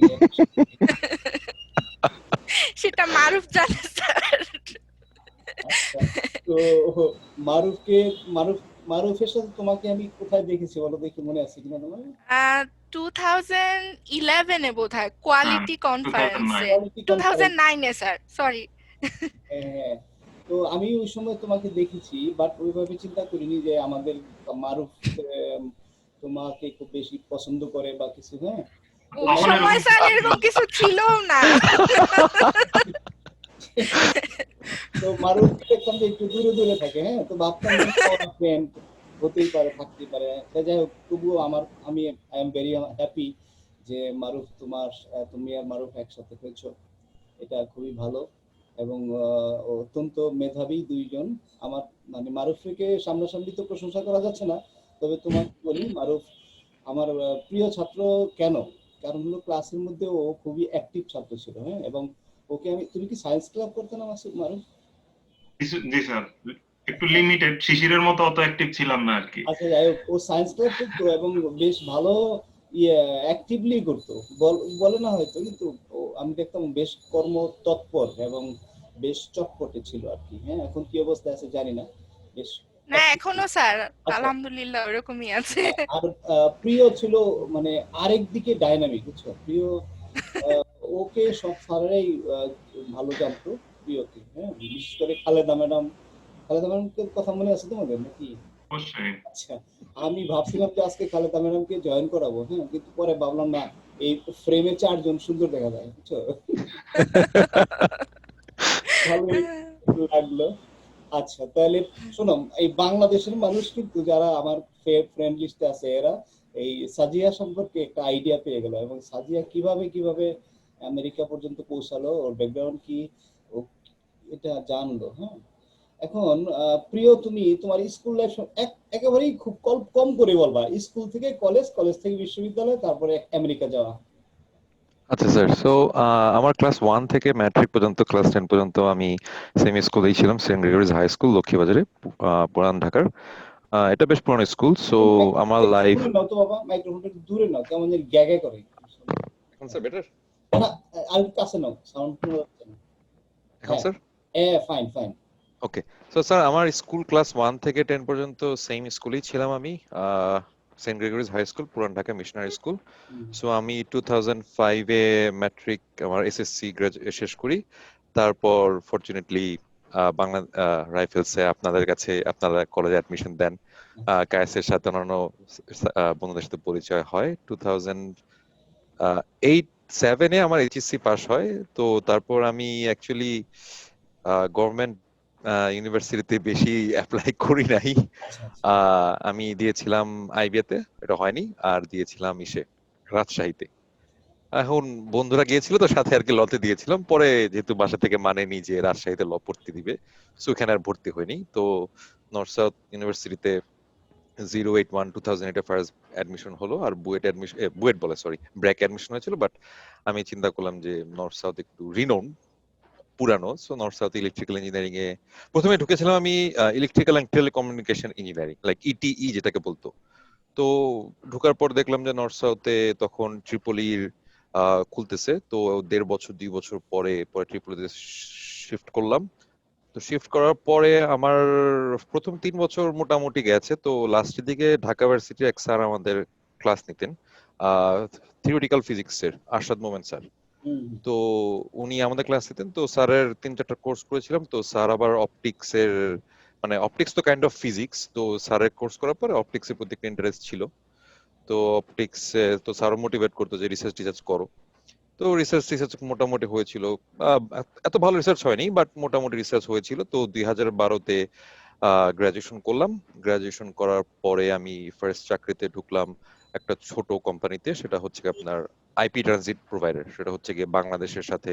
সেটা মারুফ জানে স্যার। আচ্ছা, তো মারুফকে মারুফ মারুফের সাথে তোমাকে আমি কোথায় দেখেছি বলো দেখি, মনে আছে কিনা তোমার? 2011-এ বোধহয় হ্যাঁ, কোয়ালিটি 2009 কনফারেন্সে। Quality conference. 2009-এ স্যার, সরি। হ্যাঁ, তো আমি ওই সময় তোমাকে দেখেছি, বাট ওইভাবে চিন্তা করিনি যে আমাদের মারুফ তোমাকে খুব বেশি পছন্দ করে বা কিছু, হ্যাঁ। তো ওই সময় স্যার এরকম কিছু ছিলও না। তো মারুফ দেখতাম যে একটু দূরে দূরে থাকে, হ্যাঁ, তো ভাবতাম যে ফ্রেন্ড হতেই পারে, থাকতেই পারে। যাই হোক, তবুও আমি আই এম ভেরি হ্যাপি যে মারুফ তুমি আর মারুফ একসাথে হয়েছো, এটা খুবই ভালো। এবং অত্যন্ত মেধাবী দুইজন। আমার মানে মারুফকে সামনাসামনি তো প্রশংসা করা যাচ্ছে না, তবে তোমাকে বলি মারুফ আমার প্রিয় ছাত্র। কেন? কারণ হলো ক্লাসের মধ্যে ও খুবই অ্যাক্টিভ ছাত্র ছিল, হ্যাঁ। এবং তুমি কি সায়েন্স ক্লাব করতে না মারুফ? জি স্যার, একটু লিমিটেড, শিশিরের মতো অত অ্যাক্টিভ ছিলাম না আর কি। আচ্ছা, যাই হোক, ও সায়েন্স ক্লাব করতো এবং বেশ ভালো অ্যাক্টিভলি করতো, বলে না হয়তো, কিন্তু আমি দেখতাম বেশ কর্মতৎপর এবং বেশ চটপটে ছিল আর কি, হ্যাঁ। এখন কি অবস্থা আছে জানি না, বেশ। না এখনো স্যার আচ্ছা, আলহামদুলিল্লাহ ওরকমই আছে। আর প্রিয় ছিল মানে আরেক দিকে ডাইনামিক, বুঝছো, প্রিয় ওকে সব স্যারেরাই ভালো জানতো প্রিয়কে, হ্যাঁ, বিশেষ করে খালেদা ম্যাডামকে কথা মনে আছে তোমাদের নাকি? অবশ্যই। আচ্ছা, আমি ভাবছিলাম যে আজকে খালেদা ম্যাডামকে জয়েন করাবো, হ্যাঁ, কিন্তু পরে ভাবলাম না, এই ফ্রেমে 4 জন সুন্দর দেখা যায়, বুঝছো। ভালোই একটু লাগলো। আচ্ছা, তাহলে শোনো, এই বাংলাদেশের মানুষ কিন্তু যারা আমার ফ্রেন্ড লিস্টে আছে, এরা এই সাজিয়া সম্পর্কে একটা আইডিয়া পেয়ে গেল, এবং সাজিয়া কিভাবে কিভাবে আমেরিকা পর্যন্ত পৌঁছালো, ওর ব্যাকগ্রাউন্ড কি, ও এটা জানলো। হ্যাঁ, এখন প্রিয়, তুমি তোমার স্কুল লাইফ একেবারেই খুব কম কম করে বলবা, স্কুল থেকে কলেজ, কলেজ থেকে বিশ্ববিদ্যালয়, তারপরে আমেরিকা যাওয়া। আচ্ছা স্যার, সো আমার ক্লাস 1 থেকে ম্যাট্রিক পর্যন্ত, ক্লাস 10 পর্যন্ত আমি সেম স্কুলেই ছিলাম, সেন্ট গ্রেগরিজ হাই স্কুল, লক্ষ্মীবাজারে, পুরান ঢাকার। এটা বেশ পুরানো স্কুল। সো আমার একটু লাইফ, দূরে নাও তো বাবা, মাইক্রোফোনটা একটু দূরে নাও, কেমন যেন গ্যাগে করে। এখন স্যার বেটার? না, আর কাছে নাও, সাউন্ড শোনা যাচ্ছে না। এখন হ্যাঁ, sir? Fine fine. Okay. So sir, আমার স্কুল ক্লাস 1 থেকে 10 পর্যন্ত সেম স্কুলেই ছিলাম আমি, সেন্ট গ্রেগরিজ হাই স্কুল, পুরান ঢাকা মিশনারি স্কুল। সো আমি 2005-এ ম্যাট্রিক, আমার এসএসসি শেষ করি। তারপর ফরচুনেটলি বাংলা রাইফেলসে আপনাদের কাছে, আপনারা কলেজে অ্যাডমিশন দেন। কায়েসের সাথে অন্যান্য বন্ধুদের সাথে পরিচয় হয়। 2008-7-এ আমার এইচএসসি পাস হয়। তো তারপর আমি অ্যাকচুয়ালি গভর্নমেন্ট ইউনিভার্সিটিতে বেশি অ্যাপ্লাই করি নাই। আচ্ছা আচ্ছা। আমি দিয়েছিলাম আইবিএতে, এটা হয়নি। আর দিয়েছিলাম রাজশাহীতে। এখন বন্ধুরা গিয়েছিল তো সাথে, আর কি লতে দিয়েছিলাম। পরে যেহেতু বাসা থেকে মানেনি যে রাজশাহীতে ল পড়তে দিবে, সো ওখানে আর ভর্তি হয়নি। তো নর্থ সাউথ ইউনিভার্সিটিতে 2008 ফার্স্ট অ্যাডমিশন হলো, আর বুয়েট বলে, সরি, ব্র্যাক অ্যাডমিশন হয়েছিল। বাট আমি চিন্তা করলাম যে নর্থ সাউথ একটু রিনোন, পুরানো, so North South electrical engineering এ প্রথমে ঢুকেছিলাম আমি। Electrical and telecommunication engineering, like ETE যেটাকে বলতো। তো ঢোকার পর দেখলাম যে নর্থ সাউথে তখন ট্রিপলির খুলতেছে। তো 1.5 বছর 2 বছর পরে পরে ট্রিপলিতে শিফট করলাম। তো শিফট করার পরে আমার প্রথম 3 বছর মোটামুটি গেছে। তো লাস্টের দিকে ঢাকা ভার্সিটির এক স্যার আমাদের ক্লাস নিতেন, থিওরিটিক্যাল ফিজিক্সের, আরশাদ মোমেন স্যার। তো উনি আমাদের ক্লাস নিতেন। তো স্যারের 3-4টা কোর্স করেছিলাম। তো স্যার আবার অপটিক্সের, মানে অপটিক্স তো কাইন্ড অফ ফিজিক্স, তো স্যারের কোর্স করার পরে অপটিক্সের প্রতি একটা ইন্টারেস্ট ছিল। তো অপটিক্স তো স্যারও মোটিভেট করতো যে রিসার্চ টিসার্চ করো। তো রিসার্চ মোটামুটি হয়েছিল। এত ভালো রিসার্চ হয়নি, বাট মোটামুটি রিসার্চ হয়েছিল। তো 2012-তে গ্রাজুয়েশন করলাম। গ্রাজুয়েশন করার পরে আমি ফার্স্ট চাকরিতে ঢুকলাম একটা ছোট কোম্পানিতে। সেটা হচ্ছে আপনার আইপি ট্রানজিট প্রোভাইডার। সেটা হচ্ছে গিয়ে বাংলাদেশের সাথে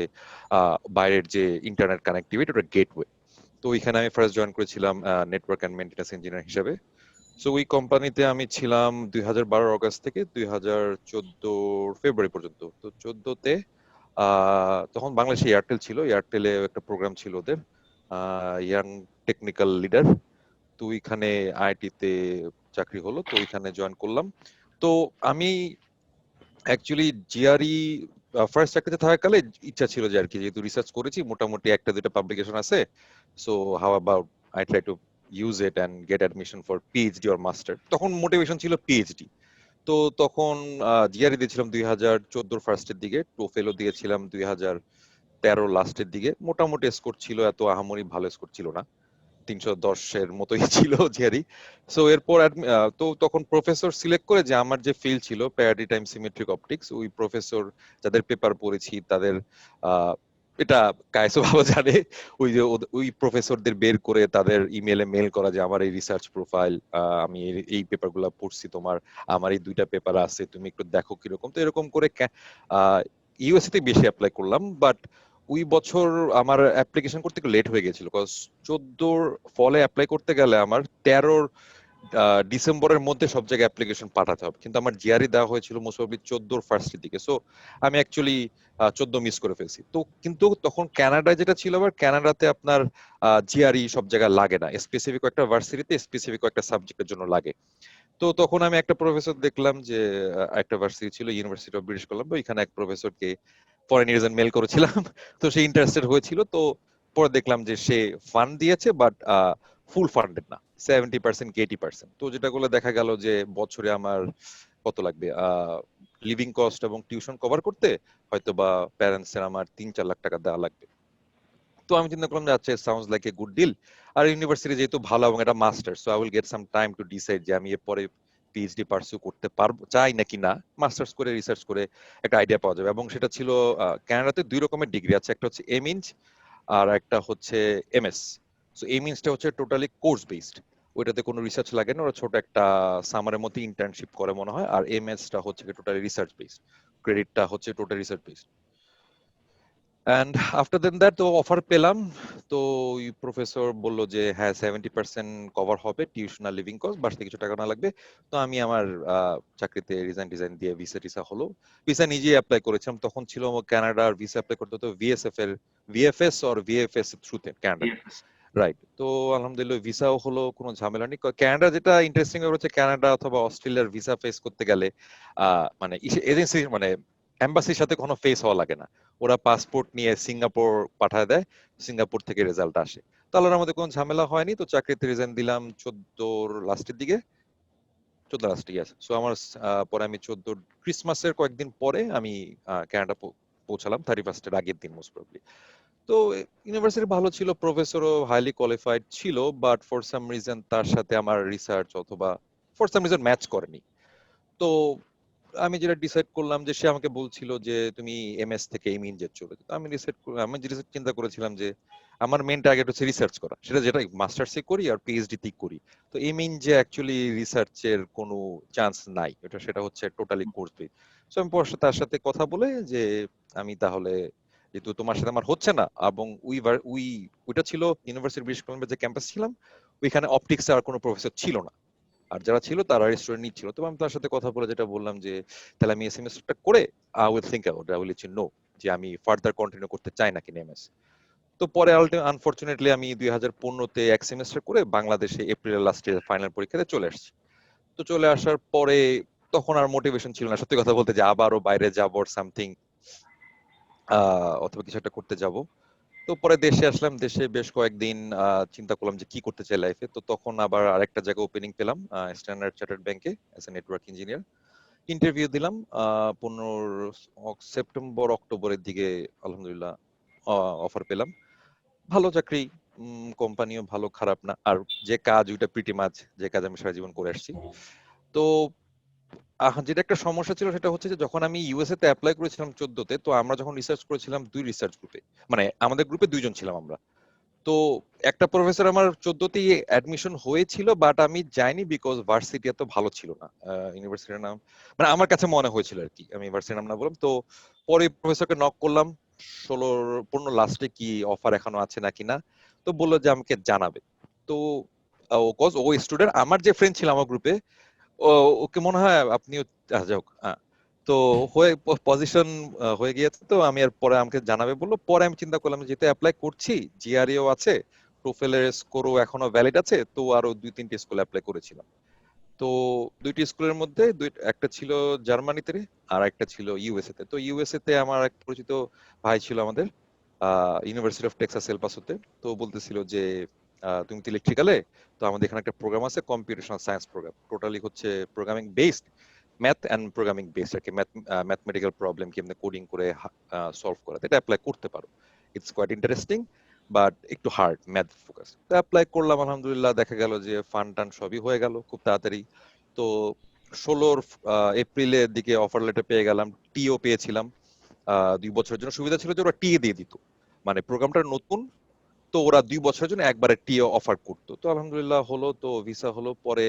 বাইরের যে ইন্টারনেট কানেক্টিভিটি, ওটা গেটওয়ে। তো ওইখানে আমি ফার্স্ট জয়েন করেছিলাম নেটওয়ার্ক অ্যান্ড মেইনটেনেন্স ইঞ্জিনিয়ার হিসেবে। সো ওই কোম্পানিতে আমি ছিলাম 2012 অগস্ট থেকে 2014 ফেব্রুয়ারি পর্যন্ত। তো 14-তে তখন বাংলাদেশে এয়ারটেল ছিল, এয়ারটেলে একটা প্রোগ্রাম ছিল ওদের, ইয়াং টেকনিক্যাল লিডার। তো ওইখানে আইটিতে চাকরি হলো, তো ওইখানে জয়েন করলাম। তো আমি অ্যাকচুয়ালি জিআরই ফার্স্ট চাকরিতে থাকাকালে ইচ্ছা ছিল যে আর কি, যেহেতু রিসার্চ করেছি, মোটামুটি 1-2টা পাবলিকেশন আছে, so how about I try to use it and get admission for PhD or master. তখন মোটিভেশন ছিল পিএইচডি। তো তখন জিআরই দিয়েছিলাম 2014 ফার্স্টের দিকে, টোফেলও দিয়েছিলাম 2013 লাস্টের দিকে। মোটামুটি স্কোর ছিল, এত আহামরি ভালো স্কোর ছিল না, 310-এর মতোই ছিল জিআরই। সো এরপর তো তখন প্রফেসর সিলেক্ট করে, যে আমার যে ফিল্ড ছিল প্যারাডি টাইম সিমেট্রিক অপটিক্স, ওই প্রফেসর যাদের পেপার পড়েছি তাদের এটা কায়েসও ভালো জানে, ওই যে ওই প্রফেসরদের বের করে তাদের ইমেলে মেল করা যে আমার এই রিসার্চ প্রোফাইল, আমি এই পেপারগুলো পড়ছি তোমার, আমার এই 2টা পেপার আছে, তুমি একটু দেখো কিরকম। তো এরকম করে ইউএসএ তে বেশি অ্যাপ্লাই করলাম। বাট ওই বছর আমার অ্যাপ্লিকেশন করতে একটু লেট হয়ে গেছিল, বিকজ 14 ফলে অ্যাপ্লাই করতে গেলে আমার 13 ডিসেম্বরের মধ্যে সব জায়গায় অ্যাপ্লিকেশন পাঠাতে হবে। কিন্তু আমার জিআরই দেওয়া হয়েছিল মোস্ট প্রবাবলি 14 ফার্স্টের দিকে। সো আমি অ্যাকচুয়ালি 14 মিস করে ফেলছি। তো কিন্তু তখন কানাডায় যেটা ছিল, আবার কানাডাতে আপনার জিআরই সব জায়গায় লাগে না, স্পেসিফিক একটা ভার্সিটিতে স্পেসিফিক একটা সাবজেক্টের জন্য লাগে। তো তখন আমি একটা প্রফেসর দেখলাম যে একটা ভার্সিটি ছিল, ইউনিভার্সিটি অফ ব্রিটিশ কলাম্বিয়া, ওইখানে এক প্রফেসরকে ফরেন রিজন মেল করেছিলাম। তো সে ইন্টারেস্টেড হয়েছিল। তো পরে দেখলাম যে সে ফান্ড দিয়েছে, বাট ফুল ফান্ডেড না, 70% কি 80%। তো যেটা করলে দেখা গেল যে বছরে আমার কত লাগবে, লিভিং কস্ট এবং টিউশন কভার করতে হয়তো বা প্যারেন্টস এর আমার 3-4 লাখ টাকা দেওয়া লাগবে। তো আমি চিন্তা করলাম যে আচ্ছা, sounds like a good deal. আর ইউনিভার্সিটি যেহেতু ভালো এবং এটা master, so I will get some time to decide যে আমি এরপরে পিএইচডি পারসু করতে পারবো, চাই নাকি না। মাস্টার্স করে রিসার্চ করে একটা আইডিয়া পাওয়া যাবে। এবং সেটা ছিল কানাডাতে 2 রকমের ডিগ্রি আছে, একটা হচ্ছে এমইঞ্চ আর একটা হচ্ছে এমএস। সো এই মিনসটা হচ্ছে টোটালি কোর্স বেসড, ওইটাতে কোনো রিসার্চ লাগে না, ওরা ছোট একটা সামারের মধ্যে ইন্টার্নশিপ করে মনে হয়। আর এমএসটা হচ্ছে টোটালি রিসার্চ বেসড, ক্রেডিটটা হচ্ছে total research based. And after then that তো অফার পেলাম। তো ওই প্রফেসর বলল যে হ্যাঁ 70% কভার হবে টিউশন আর লিভিং কস্ট, বাসা থেকে কিছু টাকা না লাগবে। তো আমি আমার চাকরিতে রিজাইন ডিজাইন দিয়ে ভিসা টিসা হলো, ভিসা নিজেই অ্যাপ্লাই করেছিলাম। তখন ছিল কানাডার ভিসা অ্যাপ্লাই করতে হতো ভিএসএফ এর, ভিএফএস অর ভিএফএস থ্রুতে কানাডা, Yes. রাইট। তো আলহামদুলিল্লাহ ভিসাও হলো, কোনো ঝামেলা নেই। কানাডা যেটা ইন্টারেস্টিং ব্যাপার হচ্ছে, কানাডা অথবা অস্ট্রেলিয়ার ভিসা ফেস করতে গেলে মানে এজেন্সি মানে এম্বাসির সাথে কোনো ফেস হওয়া লাগে না, ওরা পাসপোর্ট নিয়ে সিঙ্গাপুর পাঠায় দেয়, সিঙ্গাপুর থেকে রেজাল্ট আসে। তো আল্লাহর মধ্যে কোনো ঝামেলা হয়নি। তো চাকরিতে রিজাইন দিলাম 14 লাস্টের দিকে, 14 লাস্টে গেছে। সো আমার পরে আমি 14 ক্রিসমাসের কয়েকদিন পরে আমি কানাডা পৌঁছালাম, 31st এর আগের দিন মোস্ট প্রবাবলি। তো ইউনিভার্সিটি ভালো ছিল, প্রফেসরও হাইলি কোয়ালিফাইড ছিল, বাট ফর সাম রিজন তার সাথে আমার রিসার্চ অথবা ফর সাম রিজন ম্যাচ করেনি। তো আমি যেটা ডিসাইড করলাম যে, সে আমাকে বলছিল যে তুমি এমএস থেকে এম ইনজেক্ট চলে যেতে। আমি যেটা চিন্তা করেছিলাম যে আমার মেন টার্গেট হচ্ছে রিসার্চ করা, সেটা যেটা মাস্টার্সে করি আর পিএইচডি তে করি। তো এম ইন যে অ্যাকচুয়ালি রিসার্চের কোনো চান্স নাই, সেটা হচ্ছে টোটালি কোর্স বেস। সো আমি পরে তার সাথে কথা বলে যে আমি তাহলে, যেহেতু তোমার সাথে আমার হচ্ছে না, এবং ওইটা ছিল ইউনিভার্সিটি ব্রিটিশ কলাম্বিয়া যে ক্যাম্পাস ছিলাম, ওইখানে অপটিক্স আর কোনো প্রফেসর ছিল না, আর যারা ছিল তারা স্টুডেন্ট নিচ্ছিল। তো আমি তার সাথে কথা বলে যেটা বললাম যে তাহলে আমি এই সেমিস্টারটা করে I will think about, I will let you know যে আমি ফার্দার কন্টিনিউ করতে চাই নাকি এমএস। তো পরে আনফরচুনেটলি আমি 2015-তে এক সেমিস্টার করে বাংলাদেশে এপ্রিলের লাস্টে ফাইনাল পরীক্ষাতে চলে আসছি। তো চলে আসার পরে তখন আর মোটিভেশন ছিল না সত্যি কথা বলতে, যে আবারও বাইরে যাব সামথিং, অথবা কিছু একটা করতে যাব। তো পরে দেশে আসলাম, দেশে বেশ কয়েকদিন চিন্তা করলাম যে কি করতে চাই লাইফে। তো তখন আবার আরেকটা জায়গা ওপেনিং পেলাম, স্ট্যান্ডার্ড চার্টার্ড ব্যাংকে as a network engineer. Interview দিলাম 15 সেপ্টেম্বর অক্টোবরের দিকে, আলহামদুলিল্লাহ অফার পেলাম। ভালো চাকরি, কোম্পানিও ভালো, খারাপ না। আর যে কাজ ওইটা প্রিটি মাচ যে কাজ আমি সারা জীবন করে আসছি। তো যেটা একটা সমস্যা ছিল সেটা হচ্ছে যে যখন আমি ইউএসএ তে অ্যাপ্লাই করেছিলাম 14-তে, তো আমরা যখন রিসার্চ করেছিলাম দুই রিসার্চ গ্রুপে, মানে আমাদের গ্রুপে দুইজন ছিলাম আমরা। তো একটা প্রফেসর আমার 14তেই অ্যাডমিশন হয়েছিল, বাট আমি যাইনি বিকজ ভার্সিটি এত ভালো ছিল না। ইউনিভার্সিটির নাম মানে আমার কাছে মনে হয়েছিল আর কি, আমি ইউনিভার্সিটির নাম না বললাম। তো পরে প্রফেসরকে নক করলাম 15 লাস্টে কি অফার এখনো আছে নাকি না। তো বললো যে আমাকে জানাবে। তো ও স্টুডেন্ট, আমার যে ফ্রেন্ড ছিল আমার গ্রুপে, ও ওকে মনে হয় আপনিও যাক, তো হয়ে পজিশন হয়ে গিয়েছে। তো আমি আর পরে আমাকে জানাবে বললো। পরে আমি চিন্তা করলাম যেহেতু অ্যাপ্লাই করছি, জিআরইও আছে, টোফেলের স্কোরও এখনো ভ্যালিড আছে, তো আরো 2-3টি স্কুলে অ্যাপ্লাই করেছিলাম। তো দুইটি স্কুলের মধ্যে একটা ছিল জার্মানিতে আর একটা ছিল ইউএসএ তে। তো ইউএসএ তে আমার এক পরিচিত ভাই ছিল আমাদের, ইউনিভার্সিটি অফ টেক্সাস এল পাসোতে। তো বলতেছিল যে তুমি তো ইলেকট্রিক্যালে, তো আমাদের এখানে একটা প্রোগ্রাম আছে কম্পিউটেশনাল সায়েন্স প্রোগ্রাম, টোটালি হচ্ছে programming based, math and programming based আর কি, ম্যাথমেটিক্যাল প্রবলেম কেমনে কোডিং করে সলভ করা, এটা অ্যাপ্লাই করতে পারো। ইটস কোয়াইট ইন্টারেস্টিং বাট একটু হার্ড, ম্যাথ ফোকাস। তো অ্যাপ্লাই করলাম, আলহামদুলিল্লাহ দেখা গেল যে ফান্ড টান সবই হয়ে গেল খুব তাড়াতাড়ি। তো 16 এপ্রিলের দিকে অফার লেটার পেয়ে গেলাম, টিও পেয়েছিলাম। 2 বছরের জন্য সুবিধা ছিল যে ওরা টিএ দিয়ে দিত, মানে প্রোগ্রামটা নতুন, তো ওরা 2 বছরের জন্য একবারে টিও অফার করতো। তো আলহামদুলিল্লাহ হলো, তো ভিসা হলো। পরে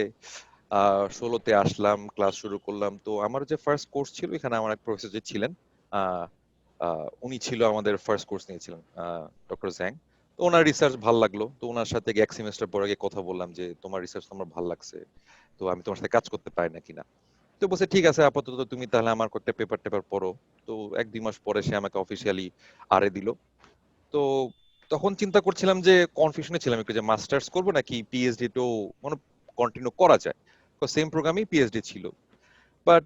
16-তে আসলাম, ক্লাস শুরু করলাম। তো আমার যে ফার্স্ট কোর্স ছিল, এখানে আমার এক প্রফেসর যে ছিলেন, আহ, উনি ছিল আমাদের ফার্স্ট কোর্স নিয়েছিলেন, ডক্টর জ্যাং। তো ওনার রিসার্চ ভালো লাগলো, তো ওনার সাথে এক সেমিস্টার পরে গিয়ে কথা বললাম যে তোমার রিসার্চ তো আমার ভালো লাগছে, তো আমি তোমার সাথে কাজ করতে পারি না কিনা। তো বলছে ঠিক আছে, আপাতত তুমি তাহলে আমার কয়েকটা পেপার টেপার পড়ো। তো 1-2 মাস পরে সে আমাকে অফিসিয়ালি আরে দিল। তো তখন চিন্তা করছিলাম যে কনফিউশনে ছিলাম একটু, যে মাস্টার্স করবো নাকি পিএইচডি তো মানে কন্টিনিউ করা যায়, সেম প্রোগ্রামই পিএইচডি ছিল। বাট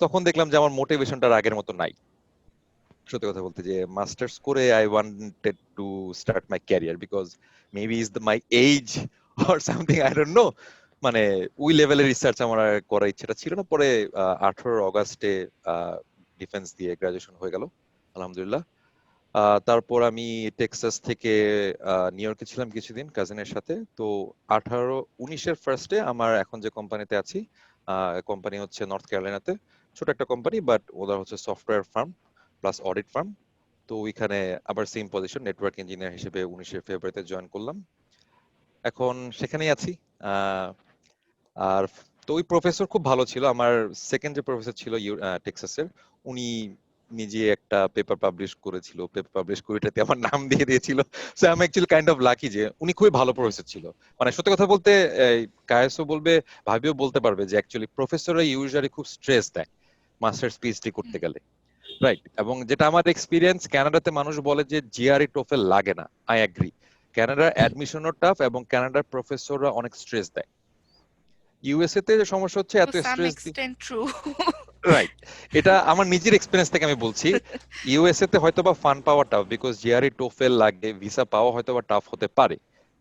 তখন দেখলাম যে আমার মোটিভেশনটা আগের মতো নাই, সত্যি কথা বলতে, যে মাস্টার্স করে I wanted to start my career because maybe is my age or something, I don't know. মানে ওই লেভেলের রিসার্চ আমার আর করার ইচ্ছাটা ছিল না। পরে 18 অগাস্টে ডিফেন্স দিয়ে গ্রাজুয়েশন হয়ে গেল, আলহামদুলিল্লাহ। তারপর আমি টেক্সাস থেকে নিউ ইয়র্কে ছিলাম কিছুদিন কাজিনের সাথে। তো 19-এর ফার্স্টে আমার এখন যে কোম্পানিতে আছি, কোম্পানি হচ্ছে নর্থ ক্যারোলাইনাতে, ছোট একটা কোম্পানি, বাট ওরা হচ্ছে software firm plus audit farm. তো ওইখানে আবার সেম পজিশন, নেটওয়ার্ক ইঞ্জিনিয়ার হিসেবে 19 ফেব্রুয়ারিতে জয়েন করলাম। এখন সেখানেই আছি। আর তো ওই প্রফেসর খুব ভালো ছিল। আমার সেকেন্ড যে প্রফেসর ছিল টেক্সাসের, উনি নিজে একটা পেপার পাবলিশ করেছিল, পেপার পাবলিশ করে এটাতে আমার নাম দিয়ে দিয়েছিল। So I am actually kind of lucky যে উনি খুবই ভালো প্রফেসর ছিল। মানে সত্যি কথা বলতে, কায়েসও বলবে, ভাবিও বলতে পারবে যে অ্যাকচুয়ালি প্রফেসররা ইউজুয়ালি খুব স্ট্রেস দেয় মাস্টার্স পিএইচডি করতে গেলে, রাইট? এবং যেটা আমার এক্সপিরিয়েন্স, কানাডাতে মানুষ বলে যে জিআরই টোফেল লাগে না। I agree. কানাডার অ্যাডমিশনও টাফ এবং কানাডার প্রফেসররা অনেক স্ট্রেস দেয়। ইউএসএ তে যে সমস্যা হচ্ছে, টু এত সাম স্ট্রেস। Extent true. রাইট, এটা আমার নিজের এক্সপিরিয়েন্স থেকে আমি বলছি। ইউএসএ তে হয়তো বা ফান্ড পাওয়া টাফ, বিকজ জিআরই টোফেল লাগে, ভিসা পাওয়া হয়তো বা টাফ হতে পারে।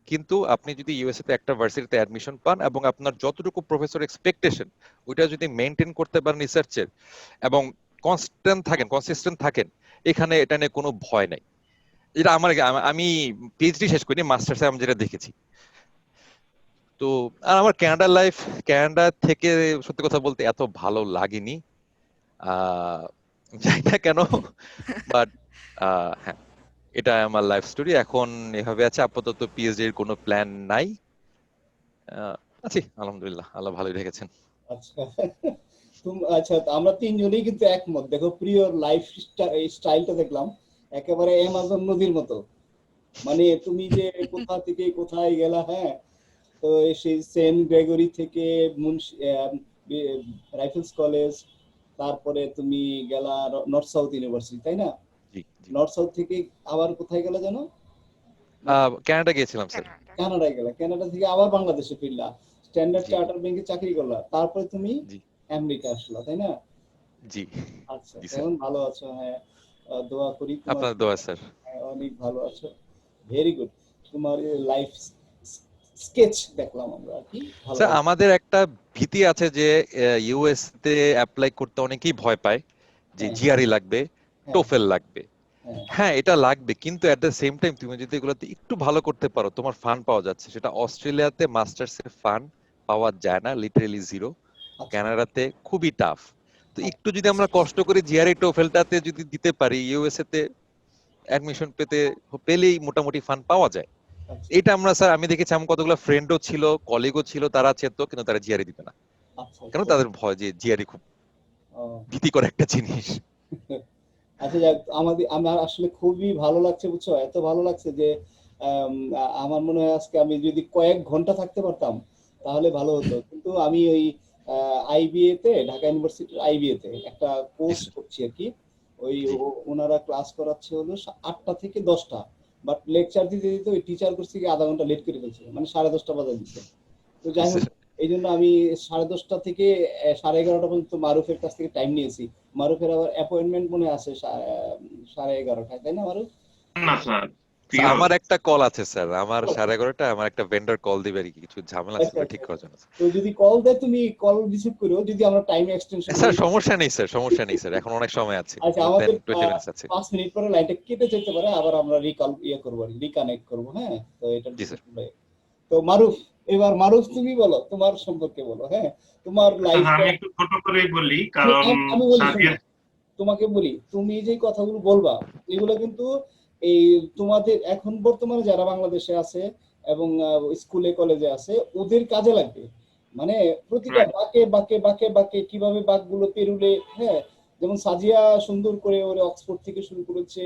কিন্তু আপনি যদি ইউএসএ তে একটা ভার্সিটিতে অ্যাডমিশন পান এবং আপনার যতটুকু প্রফেসর এক্সপেকটেশন ওইটা যদি মেনটেন করতে পারেন রিসার্চের, এবং কনসিস্টেন্ট থাকেন, এখানে এটা নিয়ে কোনো ভয় নাই। এটা আমি পিএইচডি শেষ করিনি, মাস্টার্সে আমি যেটা দেখেছি। তো আর আমার কানাডা লাইফ, কানাডা থেকে সত্যি কথা বলতে এত ভালো লাগেনি। আহ জানি না কেন, বাট হ্যাঁ, এটা আমার লাইফ স্টোরি। এখন এভাবে আছে, আপাতত পিএইচডি এর কোনো প্ল্যান নাই। আহ, আছি আলহামদুলিল্লাহ, আল্লাহ ভালোই রেখেছেন। আচ্ছা, আচ্ছা, আমরা তিনজনেই কিন্তু একমত। দেখো, প্রিয় লাইফ স্টাইলটা দেখলাম একেবারে অ্যামাজন নদীর মতো। মানে তুমি যে কোথা থেকে কোথায় গেলা, হ্যাঁ। তো সেই সেন্ট গ্রেগরি থেকে রাইফেলস কলেজ, তারপরে তুমি গেলা নর্থ সাউথ ইউনিভার্সিটি, তাই না? জি জি। নর্থ সাউথ থেকে আবার কোথায় গেলা জানো? কানাডা গিয়েছিলাম স্যার। কানাডা। কানাডায় গেলা, কানাডা থেকে আবার বাংলাদেশে ফিরলা, স্ট্যান্ডার্ড জি চার্টার ব্যাংকে চাকরি করলা, তারপরে তুমি জি আমেরিকা আসলা, তাই না? জি আচ্ছা, জি স্যার। কেমন ভালো আছো? হ্যাঁ, দোয়া করি তোমার। আপনার দোয়া স্যার। হ্যাঁ, অনেক ভালো আছো। Very good. তোমার লাইফ স্কেচ দেখলাম আমরা আর কি, ভালো স্যার লাগলো। আমাদের একটা ভীতি আছে যে ইউএস তে অ্যাপ্লাই করতে অনেকেই ভয় পায় যে হ্যাঁ, জিআরই লাগবে, হ্যাঁ, টোফেল লাগবে। হ্যাঁ, হ্যাঁ, এটা লাগবে, কিন্তু এট দ্য সেম টাইম তুমি যদি এগুলোতে একটু ভালো করতে পারো, তোমার ফান্ড পাওয়া যাচ্ছে। সেটা অস্ট্রেলিয়াতে মাস্টার্স এর ফান্ড পাওয়া যায় না, লিটারেলি জিরো। আচ্ছা, কানাডাতে খুবই টাফ। তো আচ্ছা, একটু যদি আমরা কষ্ট করে জিআরই টোফেলটাতে যদি দিতে পারি, ইউএসএ তে অ্যাডমিশন পেলেই মোটামুটি ফান্ড পাওয়া যায়। আচ্ছা, এটা আমরা স্যার, আমি দেখেছি আমার কতগুলো ফ্রেন্ডও ছিল, কলিগও ছিল, তারা চেত, কিন্তু তারা জিআরই দিবে না। আচ্ছা, কেন? আচ্ছা। তাদের ভয় যে জিআরই খুব ও, ভীতিকর একটা জিনিস। আচ্ছা, যাক, আমার আসলে খুবই ভালো লাগছে, বুঝছো? এত ভালো লাগছে যে আমার মনে হয় আজকে আমি যদি কয়েক ঘন্টা থাকতে পারতাম তাহলে ভালো হতো। কিন্তু আমি ওই আইবিএ তে, ঢাকা ইউনিভার্সিটির আইবিএ তে একটা জি কোর্স স্যার। করছি আর কি। ওই জি ওনারা ক্লাস করাচ্ছে হলো 8টা থেকে 10টা, বাট লেকচার দিতে দিতে ওই টিচার করছে কি আধা ঘন্টা লেট করে ফেলছে, মানে 10:30 বাজে দিচ্ছে। তো জি যাই হোক, স্যার। এই জন্য আমি 10:30 থেকে 11:30 পর্যন্ত মারুফের কাছ থেকে টাইম নিয়েছি। মারুফের আবার অ্যাপয়েন্টমেন্ট মনে আছে 11:30টায়, তাই না মারুফ? না স্যার, স্যার, পিওর। আমার একটা কল আছে স্যার, আমার 11:30টায় আমার একটা ভেন্ডর কল দিবে আর কি, কিছু ঝামেলা আছে আচ্ছা, ওটা আচ্ছা, ঠিক আচ্ছা। করার জন্য। তো যদি কল দেয় তুমি কল রিসিভ করো, যদি আমরা টাইম এক্সটেনশন স্যার করি। সমস্যা নেই স্যার, সমস্যা নেই স্যার, এখন অনেক সময় আছে, আচ্ছা, মোর দেন আমাদের 20 মিনিটস আছে। 5 মিনিট পরে লাইনটা কেটে যেতে পারে, আবার আমরা রিকল করবো আর রিকানেক্ট করবো, হ্যাঁ। তো এটার জি জন্য স্যার। তো মারুফ, এবার মারুফ তুমি বলো, তোমার সম্পর্কে বলো, হ্যাঁ। তোমার আচ্ছা স্যার, লাইফটা আমি একটু ছোট করেই বলি, আমি কারণ আমি আমি বলি, শোনো, সাদিয়া। তোমাকে বলি, তুমি যে কথাগুলো বলবা এগুলো কিন্তু এই তোমাদের এখন বর্তমানে যারা বাংলাদেশে আছে এবং স্কুলে কলেজে আছে ওদের কাজে লাগবে। মানে প্রতিটা রাইট। বাঁকে বাঁকে বাঁকে বাঁকে কিভাবে বাঁকগুলো পেরুলে, হ্যাঁ। যেমন সাজিয়া সুন্দর করে ওরে অক্সফোর্ড থেকে শুরু করেছে,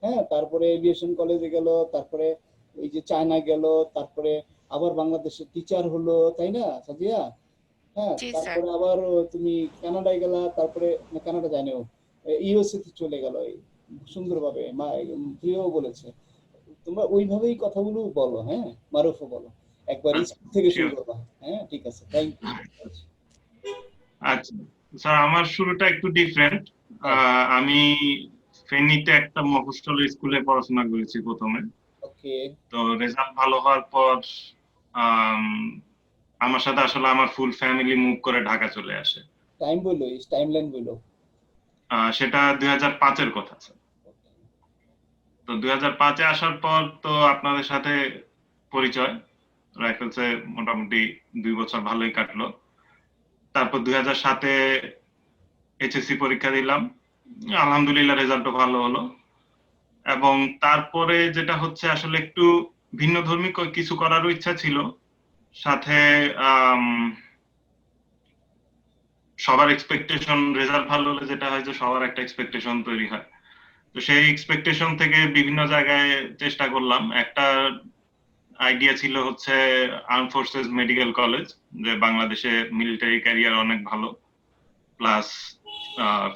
হ্যাঁ, তারপরে এভিয়েশন কলেজে গেল, তারপরে ওই যে চায়না গেল, তারপরে আবার বাংলাদেশের টিচার হলো, তাই না সাজিয়া? হ্যাঁ, জি স্যার। তারপরে আবার তুমি কানাডায় গেলা, তারপরে না, কানাডা যায়নি ও, ইউএসএ তে চলে গেল এই সুন্দরভাবে। প্রিয় বলেছে, তোমরা ওইভাবেই কথাগুলো বলো, হ্যাঁ। মারুফও বলো, একবার স্কুল থেকে শুরু শিওর। করবা। হ্যাঁ, ঠিক আছে, থ্যাংক ইউ। আচ্ছা স্যার, আমার শুরুটা একটু ডিফারেন্ট। হ্যাঁ, আমি ফেনীতে একটা মফস্বল স্কুলে পড়াশোনা করেছি প্রথমে। ওকে। তো রেজাল্ট ভালো হওয়ার পর আম, আমার সাথে আসলে আমার ফুল ফ্যামিলি মুভ করে ঢাকা চলে আসে। টাইম বলো, টাইম লাইন বলো। সেটা 2005-এর কথা স্যার। তো 2005-এ আসার পর তো আপনাদের সাথে পরিচয়, রাইফেলসে মোটামুটি 2 বছর ভালোই কাটলো। তারপর 2007-এ এইচএসসি পরীক্ষা দিলাম, আলহামদুলিল্লাহ রেজাল্টও ভালো হলো। এবং তারপরে যেটা হচ্ছে আসলে একটু ভিন্নধর্মী কিছু করারও ইচ্ছা ছিল, সাথে আম, সবার এক্সপেকটেশন, রেজাল্ট ভালো হলে যেটা হয় যে সবার একটা এক্সপেকটেশন তৈরি হয়। তো সেই এক্সপেকটেশন থেকে বিভিন্ন জায়গায় চেষ্টা করলাম। একটা আইডিয়া ছিল হচ্ছে আর্ম ফোর্সেস মেডিকেল কলেজ, যে বাংলাদেশে মিলিটারি ক্যারিয়ার অনেক ভালো, প্লাস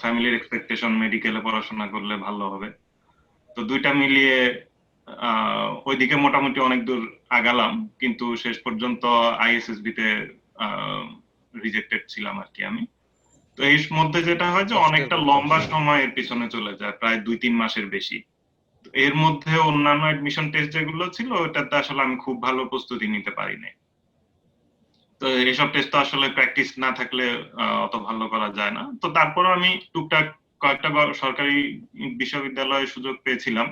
ফ্যামিলির এক্সপেকটেশন মেডিকেলে পড়াশোনা করলে ভালো হবে। তো দুইটা মিলিয়ে ওইদিকে মোটামুটি অনেক দূর আগালাম, কিন্তু শেষ পর্যন্ত আইএসএসবি তে রিজেক্টেড ছিলাম আর কি আমি। তো এর মধ্যে যেটা হয় যে অনেকটা লম্বা সময় এর পিছনে চলে যায়, প্রায় 2-3 মাসের বেশি। এর মধ্যে অন্যান্য অ্যাডমিশন টেস্ট যেগুলো ছিল ওটাতে আসলে আমি খুব ভালো প্রস্তুতি নিতে পারিনি। তো এসব টেস্ট তো আসলে প্র্যাকটিস না থাকলে অত ভালো করা যায় না। তো তারপরও আমি টুকটাক কয়েকটা সরকারি বিশ্ববিদ্যালয়ে সুযোগ পেয়েছিলাম,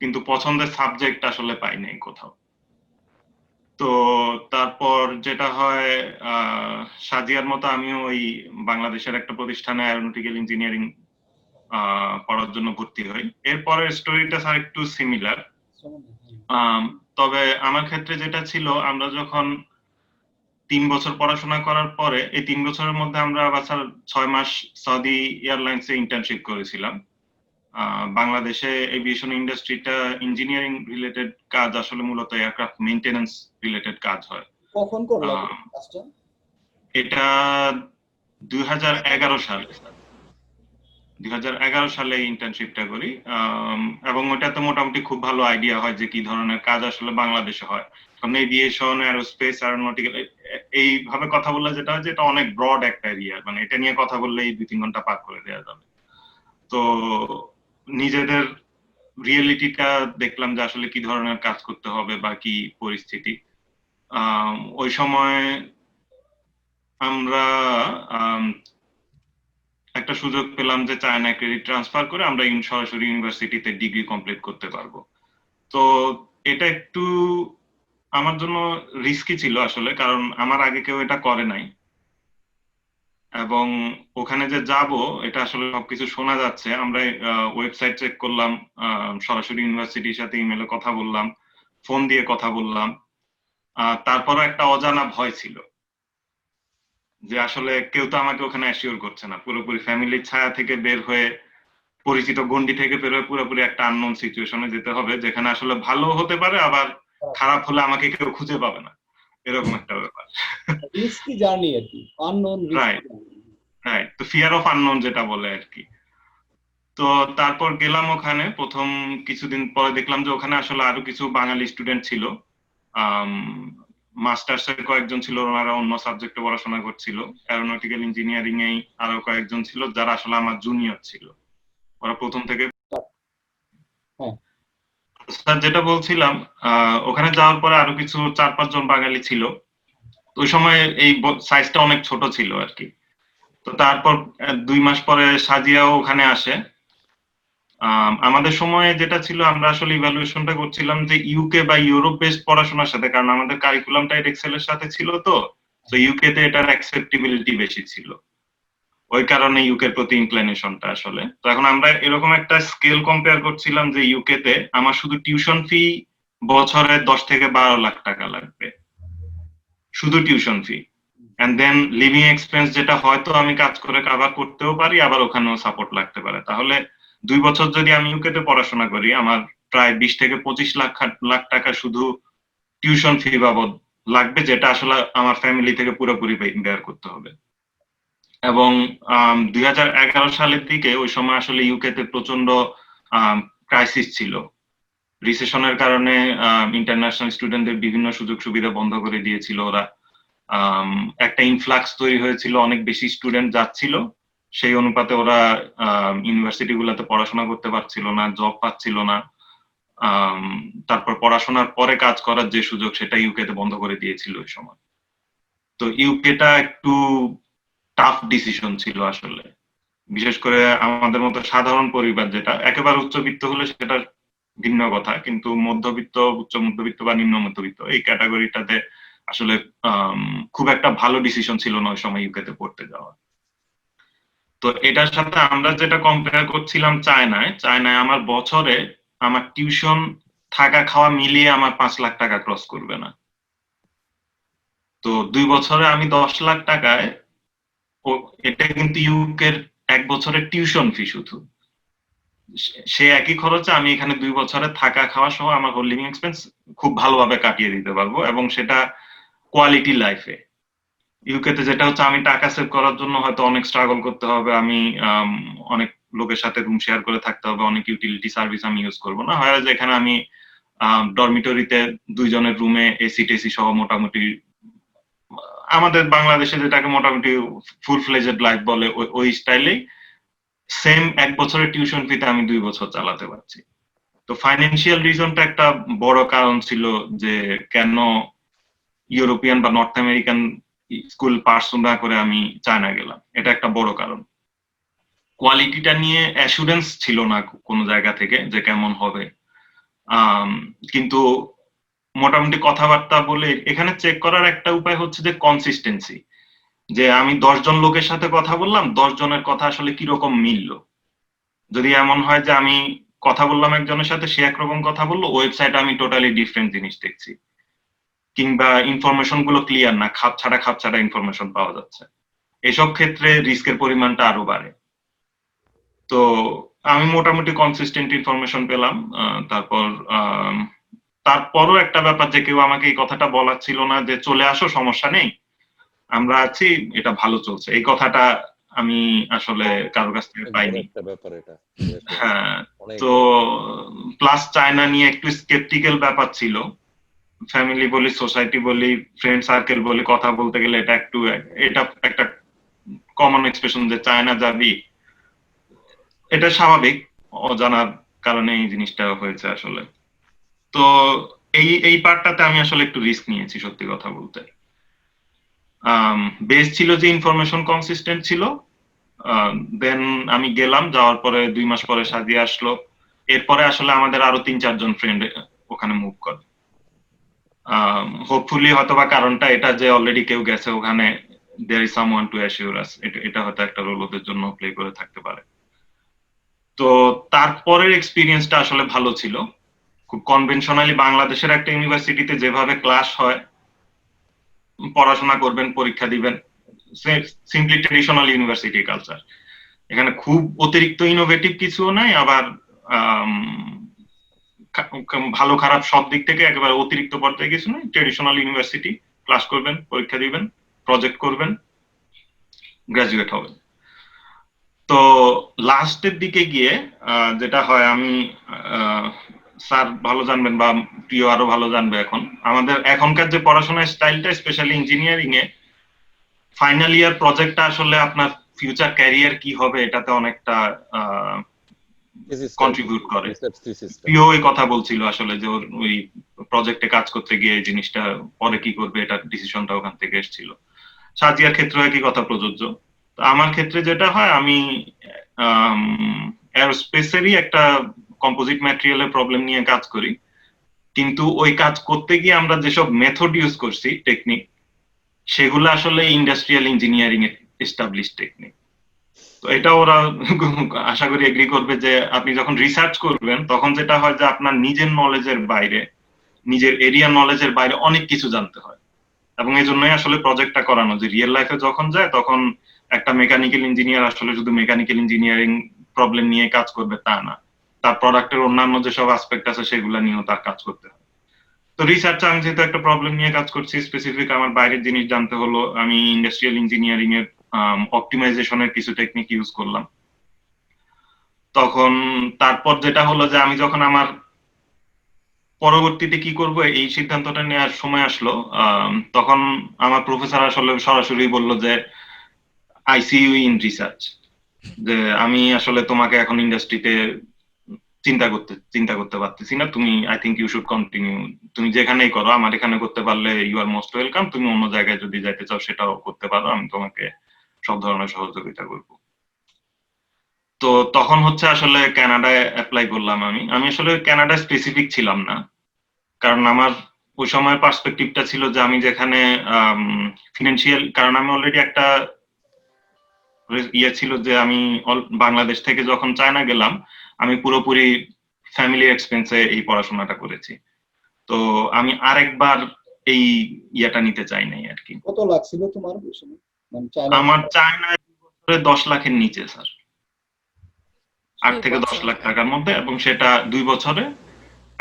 কিন্তু পছন্দের সাবজেক্ট আসলে পাইনি কোথাও। তো তারপর যেটা হয়, সাজিয়ার মতো আমিও ওই বাংলাদেশের একটা প্রতিষ্ঠানে অ্যারোনটিক্যাল ইঞ্জিনিয়ারিং পড়ার জন্য ভর্তি হই। এরপরের স্টোরিটা স্যার একটু সিমিলার। তবে আমার ক্ষেত্রে যেটা ছিল, আমরা যখন 3 বছর পড়াশোনা করার পরে, এই 3 বছরের মধ্যে আমরা আবার 6 মাস সৌদি এয়ারলাইন্সে ইন্টার্নশিপ করেছিলাম। বাংলাদেশে এভিয়েশন ইন্ডাস্ট্রিটা ইঞ্জিনিয়ারিং রিলেটেড কাজ আসলে মূলত এয়ারক্রাফট মেইনটেনেন্স রিলেটেড কাজ হয়। কখন করলাম কাজটা? এটা 2011 সালে 2011 সালে ইন্টার্নশিপটা করি, এবং ওটাতে মোটামুটি খুব ভালো আইডিয়া হয় যে কি ধরনের কাজ আসলে বাংলাদেশে হয়। কারণ এভিয়েশন, অ্যারোস্পেস, অ্যারোনটিক্যাল এইভাবে কথা বললে যেটা হয় যে এটা অনেক ব্রড একটা এরিয়া, মানে এটা নিয়ে কথা বললেই 2-3 ঘন্টা পার করে দেওয়া যাবে। তো নিজেদের রিয়েলিটিটা দেখলাম যে আসলে কি ধরনের কাজ করতে হবে বা কি পরিস্থিতি। ওই সময় আমরা একটা সুযোগ পেলাম যে চায়না ক্রেডিট ট্রান্সফার করে আমরা সরাসরি ইউনিভার্সিটিতে ডিগ্রি কমপ্লিট করতে পারবো। তো এটা একটু আমার জন্য রিস্কি ছিল আসলে, কারণ আমার আগে কেউ এটা করে নাই, এবং ওখানে যে যাব এটা আসলে সবকিছু শোনা যাচ্ছে। আমরা ওয়েবসাইট চেক করলাম, সরাসরি ইউনিভার্সিটির সাথে ইমেলে কথা বললাম, ফোন দিয়ে কথা বললাম। তারপরও একটা অজানা ভয় ছিল যে আসলে কেউ তো আমাকে ওখানে অ্যাসিওর করছে না। পুরোপুরি ফ্যামিলির ছায়া থেকে বের হয়ে, পরিচিত গণ্ডি থেকে বের হয়ে পুরোপুরি একটা আননোন সিচুয়েশনে যেতে হবে, যেখানে আসলে ভালো হতে পারে, আবার খারাপ হলে আমাকে কেউ খুঁজে পাবে না, এরকম একটা ব্যাপার। রিস্কি জার্নি আর কি, আননোন। রাইট রাইট, তো ফিয়ার অফ আননোন যেটা বলে আর কি। তো তারপর গেলাম ওখানে। প্রথম কিছুদিন পরে দেখলাম যে ওখানে আসলে আরো কিছু বাঙালি স্টুডেন্ট ছিল, মাস্টার্সের কয়েকজন ছিল, ওনারা অন্য সাবজেক্টে পড়াশোনা করছিল। অ্যারোনটিক্যাল ইঞ্জিনিয়ারিং এ আরো কয়েকজন ছিল যারা আসলে আমার জুনিয়র ছিল, ওরা প্রথম থেকে। স্যার যেটা বলছিলাম, ওখানে যাওয়ার পরে আরো কিছু 4-5 জন বাঙালি ছিল। ওই সময় এই সাইজটা অনেক ছোট ছিল আর কি। তো তারপর 2 মাস পরে সাজিয়াও ওখানে আসে। আমাদের সময়ে যেটা ছিল, আমরা আসলে ইভ্যালুয়েশনটা করছিলাম যে ইউকে বা ইউরোপ বেসড পড়াশোনার সাথে, কারণ আমাদের কারিকুলামটা এক্সেলের সাথে ছিল। তো ইউকে তে এটার অ্যাকসেপ্টেবিলিটি বেশি ছিল, ওই কারণে ইউকের প্রতি ইনক্লিনেশনটা আসলে। তো এখন আমরা এরকম একটা স্কেল কম্পেয়ার করছিলাম যে ইউকে তে আমার শুধু টিউশন ফি বছরে 10 থেকে 12 লাখ টাকা লাগবে, শুধু tuition fee. And then living expense, যেটা হয়তো আমি কাজ করে কভার করতেও পারি, আবার ওখানেও সাপোর্ট লাগতে পারে। তাহলে 2 বছর যদি আমি ইউকে তে পড়াশোনা করি, আমার প্রায় 20 থেকে 25 লাখ টাকা শুধু টিউশন ফি বাবদ লাগবে, যেটা আসলে আমার ফ্যামিলি থেকে পুরোপুরি বেয়ার করতে হবে। এবং 2011 সালের দিকে, ওই সময় আসলে ইউকে তে প্রচন্ড ক্রাইসিস ছিল। রিসেশনের কারণে ইন্টারন্যাশনাল স্টুডেন্টদের বিভিন্ন সুযোগ সুবিধা বন্ধ করে দিয়েছিল ওরা। একটা ইনফ্লাক্স তৈরি হয়েছিল, অনেক বেশি স্টুডেন্ট যাচ্ছিল, সেই অনুপাতে ওরা ইউনিভার্সিটি গুলাতে পড়াশোনা করতে পারছিল না, জব পাচ্ছিল না। তারপর পড়াশোনার পরে কাজ করার যে সুযোগ, সেটা ইউকে তে বন্ধ করে দিয়েছিল ওই সময়। তো ইউকেটা একটু টাফ ডিসিশন ছিল আসলে, বিশেষ করে আমাদের মতো সাধারণ পরিবার, যেটা একেবারে উচ্চবিত্ত হলে সেটা ভিন্ন কথা, কিন্তু মধ্যবিত্ত, উচ্চ মধ্যবিত্ত বা নিম্ন মধ্যবিত্ত এই ক্যাটাগরিটাতে আসলে খুব একটা ভালো ডিসিশন ছিল না ওই সময় ইউকেতে পড়তে যাওয়া। তো এটার সাথে আমরা যেটা কম্পেয়ার করছিলাম চায়নায় আমার বছরে আমার টিউশন থাকা খাওয়া মিলিয়ে আমার 5 লাখ টাকা ক্রস করবে না। তো 2 বছরে আমি 10 লাখ টাকায়, এটা কিন্তু ইউকের 1 বছরের টিউশন ফি শুধু। সে একই খরচে আমি এখানে 2 বছরে থাকা খাওয়া সহ আমার হোল লিভিং এক্সপেন্স খুব ভালোভাবে কাটিয়ে দিতে পারবো, এবং সেটা কোয়ালিটি লাইফে। ইউকেতে যেটা হচ্ছে আমি টাকা সেভ করার জন্য হয়তো অনেক স্ট্রাগল করতে হবে, আমি অনেক লোকের সাথে রুম শেয়ার করে থাকতে হবে, অনেক ইউটিলিটি সার্ভিস আমি ইউজ করবো না। হয় যে এখানে আমি ডরমিটরিতে 2 জনের রুমে এসি টেসি সহ মোটামুটি আমাদের বাংলাদেশে যেটাকে মোটামুটি ফুল ফ্লেজেড লাইফ বলে ওই স্টাইলেই সেম 1 বছরের টিউশন ফিতে আমি 2 বছর চালাতে পারছি। তো ফাইন্যান্সিয়াল রিজনটা একটা বড় কারণ ছিল যে কেন ইউরোপিয়ান বা নর্থ আমেরিকান স্কুল পার্সু না করে আমি চায়না গেলাম, এটা একটা বড় কারণ। কোয়ালিটিটা নিয়ে অ্যাসুরেন্স ছিল না কোনো জায়গা থেকে যে কেমন হবে, কিন্তু মোটামুটি কথাবার্তা বলে এখানে চেক করার একটা উপায় হচ্ছে যে কনসিস্টেন্সি, যে আমি 10 জন লোকের সাথে কথা বললাম, 10 জনের কথা আসলে কিরকম মিললো। যদি এমন হয় যে আমি কথা বললাম একজনের সাথে, সে একরকম কথা বললো, ওয়েবসাইটে আমি টোটালি ডিফারেন্ট জিনিস দেখছি, কিংবা ইনফরমেশন গুলো ক্লিয়ার না, খাপ ছাড়া ইনফরমেশন পাওয়া যাচ্ছে, এসব ক্ষেত্রে রিস্কের পরিমাণটা আরো বাড়ে। তো আমি মোটামুটি কনসিস্টেন্ট ইনফরমেশন পেলাম। তারপরও একটা ব্যাপার যে কেউ আমাকে এই কথাটা বলার ছিল না যে চলে আসো, সমস্যা নেই, আমরা আছি, এটা ভালো চলছে, এই কথাটা আমি আসলে কারো কাছ থেকে পাইনি। একটা ব্যাপার এটা। হ্যাঁ, তো প্লাস চায়না নিয়ে একটু স্কেপটিক্যাল ব্যাপার ছিল। ফ্যামিলি বলি, সোসাইটি বলি, ফ্রেন্ড সার্কেল বলি, কথা বলতে গেলে এটা একটা কমন এক্সপ্রেশন যে চায়না যাবি, এটা স্বাভাবিক, অজানার কারণে এই জিনিসটা হয়েছে আসলে। তো এই পার্টটাতে আমি আসলে একটু রিস্ক নিয়েছি সত্যি কথা বলতে। বেস ছিল যে ইনফরমেশন কনসিস্টেন্ট ছিল, দেন আমি গেলাম, যাওয়ার পরে 2 মাস পরে সাজিয়ে আসলো। এরপরে আসলে আমাদের আরো 3-4 জন ফ্রেন্ড ওখানে মুভ করে। হোপফুলি হয়তোবা কারণটা এটা যে অলরেডি কেউ গেছে ওখানে, there is someone to assure us, এটা হয়তো একটা রোল ওদের জন্য প্লে করে থাকতে পারে। তো তারপরের এক্সপিরিয়েন্সটা আসলে ভালো ছিল। খুব কনভেনশনালি বাংলাদেশের একটা ইউনিভার্সিটিতে যেভাবে ক্লাস হয়, পড়াশোনা করবেন, পরীক্ষা দিবেন, সিম্পলি ট্রেডিশনাল ইউনিভার্সিটি কালচার। এখানে খুব অতিরিক্ত ইনোভেটিভ কিছুও নাই, আবার ভালো খারাপ সব দিক থেকে একেবারে অতিরিক্ত পর্যায়ে কিছু নেই। ট্রেডিশনাল ইউনিভার্সিটি, ক্লাস করবেন, পরীক্ষা দিবেন, প্রজেক্ট করবেন, গ্রাজুয়েট হবেন। তো লাস্টের দিকে গিয়ে যেটা হয়, আমি স্যার ভালো জানবেন বা প্রিয় আরো ভালো জানবে, এখন আমাদের এখনকার যে পড়াশোনার স্টাইলটা, স্পেশালি ইঞ্জিনিয়ারিং এ ফাইনাল ইয়ার প্রজেক্টটা আসলে আপনার ফিউচার ক্যারিয়ার কি হবে এটাতে অনেকটা কন্ট্রিবিউট করে। প্রিয় ওই কথা বলছিল আসলে যে ওই প্রজেক্টে কাজ করতে গিয়ে এই জিনিসটা পরে কি করবে, এটা ডিসিশনটা ওখান থেকে এসেছিল। সাজিয়ার ক্ষেত্রে একই কথা প্রযোজ্য। আমার ক্ষেত্রে যেটা হয়, আমি এরোস্পেসেরই একটা কম্পোজিট ম্যাটেরিয়ালের প্রবলেম নিয়ে কাজ করি, কিন্তু ওই কাজ করতে গিয়ে আমরা যেসব মেথড ইউজ করছি, টেকনিক, সেগুলো আসলে ইন্ডাস্ট্রিয়াল ইঞ্জিনিয়ারিং এর এস্টাবলিশ টেকনিক। তো এটা ওরা আশা করি এগ্রি করবে যে আপনি যখন রিসার্চ করবেন তখন যেটা হয় যে আপনার নিজের নলেজের বাইরে, নিজের এরিয়া নলেজের বাইরে অনেক কিছু জানতে হয়, এবং এই জন্যই আসলে প্রজেক্টটা করানো, যে রিয়েল লাইফে যখন যায় তখন একটা মেকানিক্যাল ইঞ্জিনিয়ার আসলে শুধু মেকানিক্যাল ইঞ্জিনিয়ারিং প্রবলেম নিয়ে কাজ করবে তা না, তার প্রোডাক্টের অন্যান্য যেসব আসপেক্ট আছে সেগুলো নিয়েও তার কাজ করতে হয়। তো রিসার্চে আমি যেহেতু একটা প্রবলেম নিয়ে কাজ করছি, স্পেসিফিক আমার বাইরের জিনিস জানতে হলো, আমি ইন্ডাস্ট্রিয়াল ইঞ্জিনিয়ারিং এর অপটিমাইজেশনের কিছু টেকনিক ইউজ করলাম। তখন তারপর যেটা হলো যে আমি যখন আমার পরবর্তীতে কি করব এই সিদ্ধান্তটা নেওয়ার সময় আসলো, তখন আমার প্রফেসর আসলে সরাসরি বলল যে I see you in research, যে আমি আসলে তোমাকে এখন ইন্ডাস্ট্রিতে চিন্তা করতে পারতেছি না, তুমি I think you should continue, তুমি যেখানেই করো, আমার এখানে করতে পারলে ইউ আর মোস্ট ওয়েলকাম, তুমি অন্য জায়গায় যদি যাইতে চাও সেটাও করতে পারো, আমি তোমাকে সব ধরনের সহযোগিতা করবো। তো তখন হচ্ছে আসলে কানাডায় অ্যাপ্লাই করলাম। আমি আসলে কানাডায় স্পেসিফিক ছিলাম না, কারণ আমার ওই সময়ের পার্সপেক্টিভটা ছিল যে আমি যেখানে ফিনান্সিয়াল, কারণ আমি অলরেডি একটা ইয়ে ছিল যে আমি বাংলাদেশ থেকে যখন চায়না গেলাম আমি পুরোপুরি ফ্যামিলি এক্সপেন্সে এই পড়াশোনাটা করেছি। তো আমি আরেকবার এই ইয়েটা নিতে চাই নাই আর কি। কত লাগছিল তোমার ওখানে? মানে চায়না আমার চায়নায় 10 লাখের নিচে স্যার, 8 2 থেকে 10 বছর। লাখ টাকার মধ্যে, এবং সেটা 2 বছরে,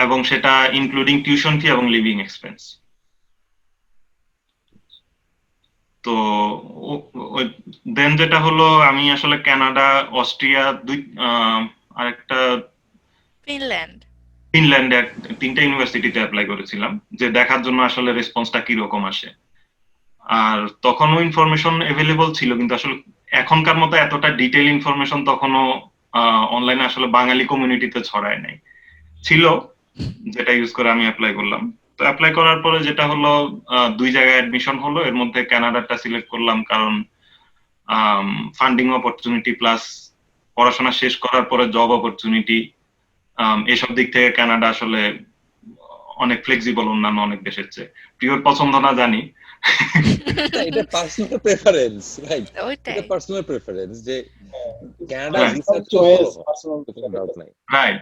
এবং সেটা ইনক্লুডিং টিউশন ফি এবং লিভিং এক্সপেন্স। তো দেন যেটা হলো, আমি আসলে কানাডা, অস্ট্রিয়া, আরেকটা ফিনল্যান্ড। ফিনল্যান্ডে 3টা ইউনিভার্সিটিতে অ্যাপ্লাই করেছিলাম, যে দেখার জন্য আসলে রেসপন্সটা কিরকম আসে। আর তখনও ইনফরমেশন এভেলেবল ছিল, কিন্তু আসলে এখনকার মতো এতটা ডিটেইল ইনফরমেশন তখনও অনলাইনে আসলে বাঙালি কমিউনিটিতে ছড়ায় নাই। ছিল, যেটা ইউজ করে আমি অ্যাপ্লাই করলাম। তো অ্যাপ্লাই করার পরে যেটা হলো, 2 জায়গায় অ্যাডমিশন হলো। এর মধ্যে কানাডাটা সিলেক্ট করলাম কারণ ফান্ডিং অপরচুনিটি প্লাস পড়াশোনা শেষ করার পরে জব অপরচুনিটি, এসব দিক থেকে কানাডা আসলে অনেক ফ্লেক্সিবল অন্যান্য অনেক দেশের চেয়ে। প্রিয়র পছন্দ না জানি। এটা পার্সোনাল প্রেফারেন্স, রাইট? এটা ওইটাই। পার্সোনাল প্রেফারেন্স যে কানাডা Right. রিসার্চ চয়েস, ভালো হয়, পার্সোনাল কোনো ডাউট নাই। রাইট।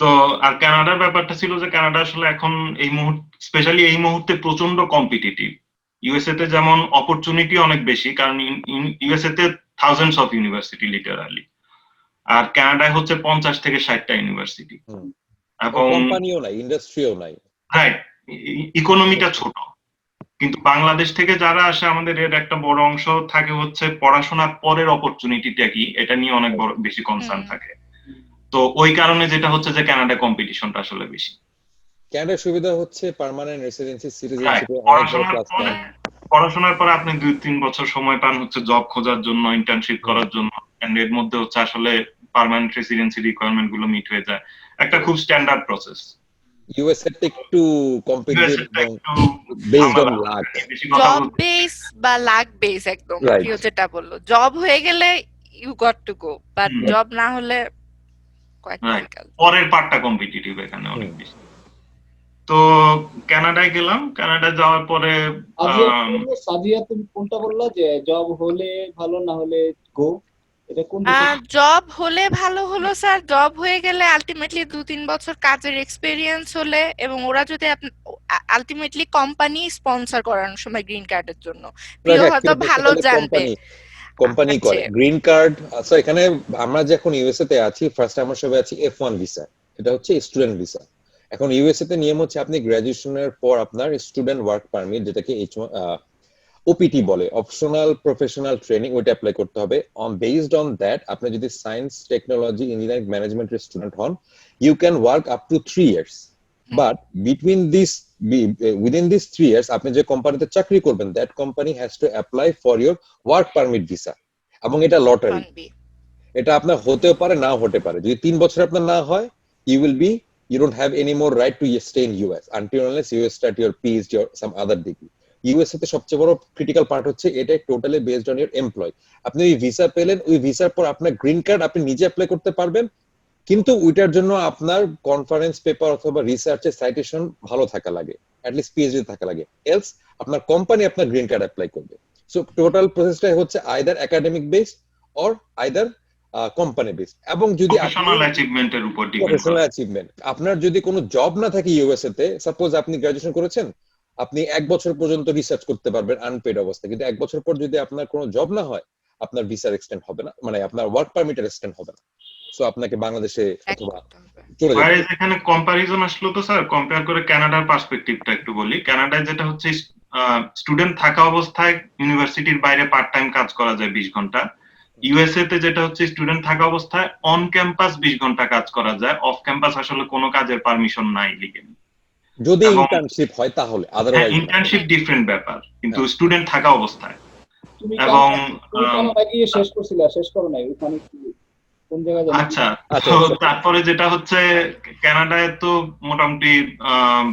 তো আর কানাডার ব্যাপারটা ছিল যে কানাডা আসলে এখন এই মুহূর্তে, স্পেশালি এই মুহূর্তে প্রচন্ড কম্পিটিটিভ। ইউএসএ তে যেমন অপরচুনিটি অনেক বেশি, কারণ ইউএসএ তে থাউজেন্ডস অফ ইউনিভার্সিটি লিটারালি, আর কানাডায় হচ্ছে 50 থেকে 60টা ইউনিভার্সিটি, এবং কোম্পানিও নাই, ইন্ডাস্ট্রিও নাই। রাইট, ইকোনমিটা ছোট। কিন্তু বাংলাদেশ থেকে যারা আসে, আমাদের এর একটা বড় অংশ থাকে হচ্ছে পড়াশোনার পরের অপরচুনিটিটা কি, এটা নিয়ে অনেক বড় বেশি কনসার্ন থাকে। তো ওই কারণে যেটা হচ্ছে যে কানাডা কম্পিটিশনটা আসলে বেশি। কানাডার সুবিধা হচ্ছে পার্মানেন্ট রেসিডেন্সি, Right. সিটিজেনশিপে অনেক বড় পড়াশোনার প্লাস পরে পয়েন্ট। পড়াশোনার পরে আপনি 2-3 বছর সময় পান হচ্ছে জব খোঁজার জন্য, ইন্টার্নশিপ করার জন্য, এন্ড এর মধ্যে হচ্ছে আসলে পার্মানেন্ট রেসিডেন্সি রিকোয়ারমেন্ট গুলো মিট হয়ে যায়। একটা খুব স্ট্যান্ডার্ড প্রসেস। ইউএসএ তে একটু কম্পিটিটিভ ইউএসএ এবং বেসড অন আলাদা, লাক। বেশি কথা জব বলতে বেস বা লাক বেস, একদম Right. প্রিয় যেটা বললো, জব হয়ে গেলে you got to go, but hmm. Job না হলে কোয়াইট Right. ডিফিকাল্ট। পরের পার্টটা কম্পিটিটিভ এখানে অনেক বেশি। তো কানাডায় গেলাম, কানাডায় যাওয়ার পরে সাজিয়া তুমি কোনটা বললা যে জব হলে ভালো, না হলে গো? এটা কোন দেশে? জব হলে ভালো হলো স্যার। জব হয়ে গেলে আলটিমেটলি 2-3 বছর কাজের এক্সপেরিয়েন্স হলে, এবং ওরা যদি আলটিমেটলি কোম্পানি স্পন্সর করানোর সময় গ্রিন কার্ডের জন্য, প্রিয় হয়তো ভালো জানবে। কোম্পানি আচ্ছা। করে গ্রিন কার্ড। আচ্ছা, এখানে আমরা যখন ইউএসএ তে আছি, ফার্স্ট আমরা সবাই আছি F1 ভিসা, এটা হচ্ছে স্টুডেন্ট ভিসা। এখন ইউএসএ তে নিয়ম হচ্ছে আপনি গ্রাজুয়েশনের পর আপনার স্টুডেন্ট ওয়ার্ক পারমিট, যেটাকে ওপিটি বলে, অপশনাল প্রফেশনাল ট্রেনিং, ওইটা অ্যাপ্লাই করতে হবে। বেসড অন দ্যাট, আপনি যদি সায়েন্স, টেকনোলজি, ইঞ্জিনিয়ারিং, ম্যানেজমেন্টের স্টুডেন্ট হন, you can work up to 3 years. But within this 3 years আপনি যে কোম্পানিতে চাকরি করবেন, that company has to apply for your work permit visa, এবং এটা লটারি। এটা আপনার হতেও পারে, নাও হতে পারে। যদি 3 বছর আপনার না হয়, you don't have any more right to stay in US until unless you start your PhD or some other degree. USA তে সবচেয়ে বড় ক্রিটিক্যাল পার্ট হচ্ছে এটা totally based on your employ. আপনি ওই ভিসা পেলেন, ওই ভিসার পর আপনার গ্রিন কার্ড আপনি নিজে অ্যাপ্লাই করতে পারবেন, কিন্তু ওইটার জন্য আপনার কনফারেন্স পেপার অথবা রিসার্চের সাইটেশন ভালো থাকা লাগে, অ্যাটলিস্ট পিএইচডি থাকা লাগে, এলস আপনার কোম্পানি আপনার গ্রিন কার্ড অ্যাপ্লাই করবে। সো টোটাল প্রসেসটা হচ্ছে either academic based or either company based. এবং যদি প্রফেশনাল অ্যাচিভমেন্টের উপর ডিপেন্ড করে। প্রফেশনাল অ্যাচিভমেন্ট, আপনার যদি কোনো জব না থাকে ইউএসএ তে, সাপোজ আপনি গ্রাজুয়েশন করেছেন, আপনি 1 বছর পর্যন্ত রিসার্চ করতে পারবেন আনপেড অবস্থায়, কিন্তু 1 বছর পর যদি আপনার কোনো জব না হয়, আপনার ভিসার এক্সটেন্ড হবে না, মানে আপনার ওয়ার্ক পারমিটের এক্সটেন্ড হবে না। সো আপনাকে বাংলাদেশে অথবা চলে যেতে হবে। এখানে কম্পারিজন আসলো, তো স্যার কম্পেয়ার করে কানাডার পার্সপেক্টিভটা একটু বলি। কানাডায় যেটা হচ্ছে, স্টুডেন্ট থাকা অবস্থায় ইউনিভার্সিটির বাইরে পার্ট টাইম কাজ করা যায় 20 ঘন্টা। ইউএসএ তে যেটা হচ্ছে, স্টুডেন্ট থাকা অবস্থায় অন ক্যাম্পাস 20 ঘন্টা কাজ করা যায়, অফ ক্যাম্পাস আসলে কোনো কাজের পারমিশন নাই লিগেলি। যদি ইন্টার্নশিপ হয় তাহলে, আদারওয়াইজ ইন্টার্নশিপ ডিফারেন্ট ব্যাপার, কিন্তু স্টুডেন্ট থাকা অবস্থায়। তুমি এবং কানাডা গিয়ে শেষ করছিলা, শেষ করো নাই? ওখানে কোন জায়গায় জানি? আচ্ছা, তো তারপরে যেটা হচ্ছে, কানাডায় তো মোটামুটি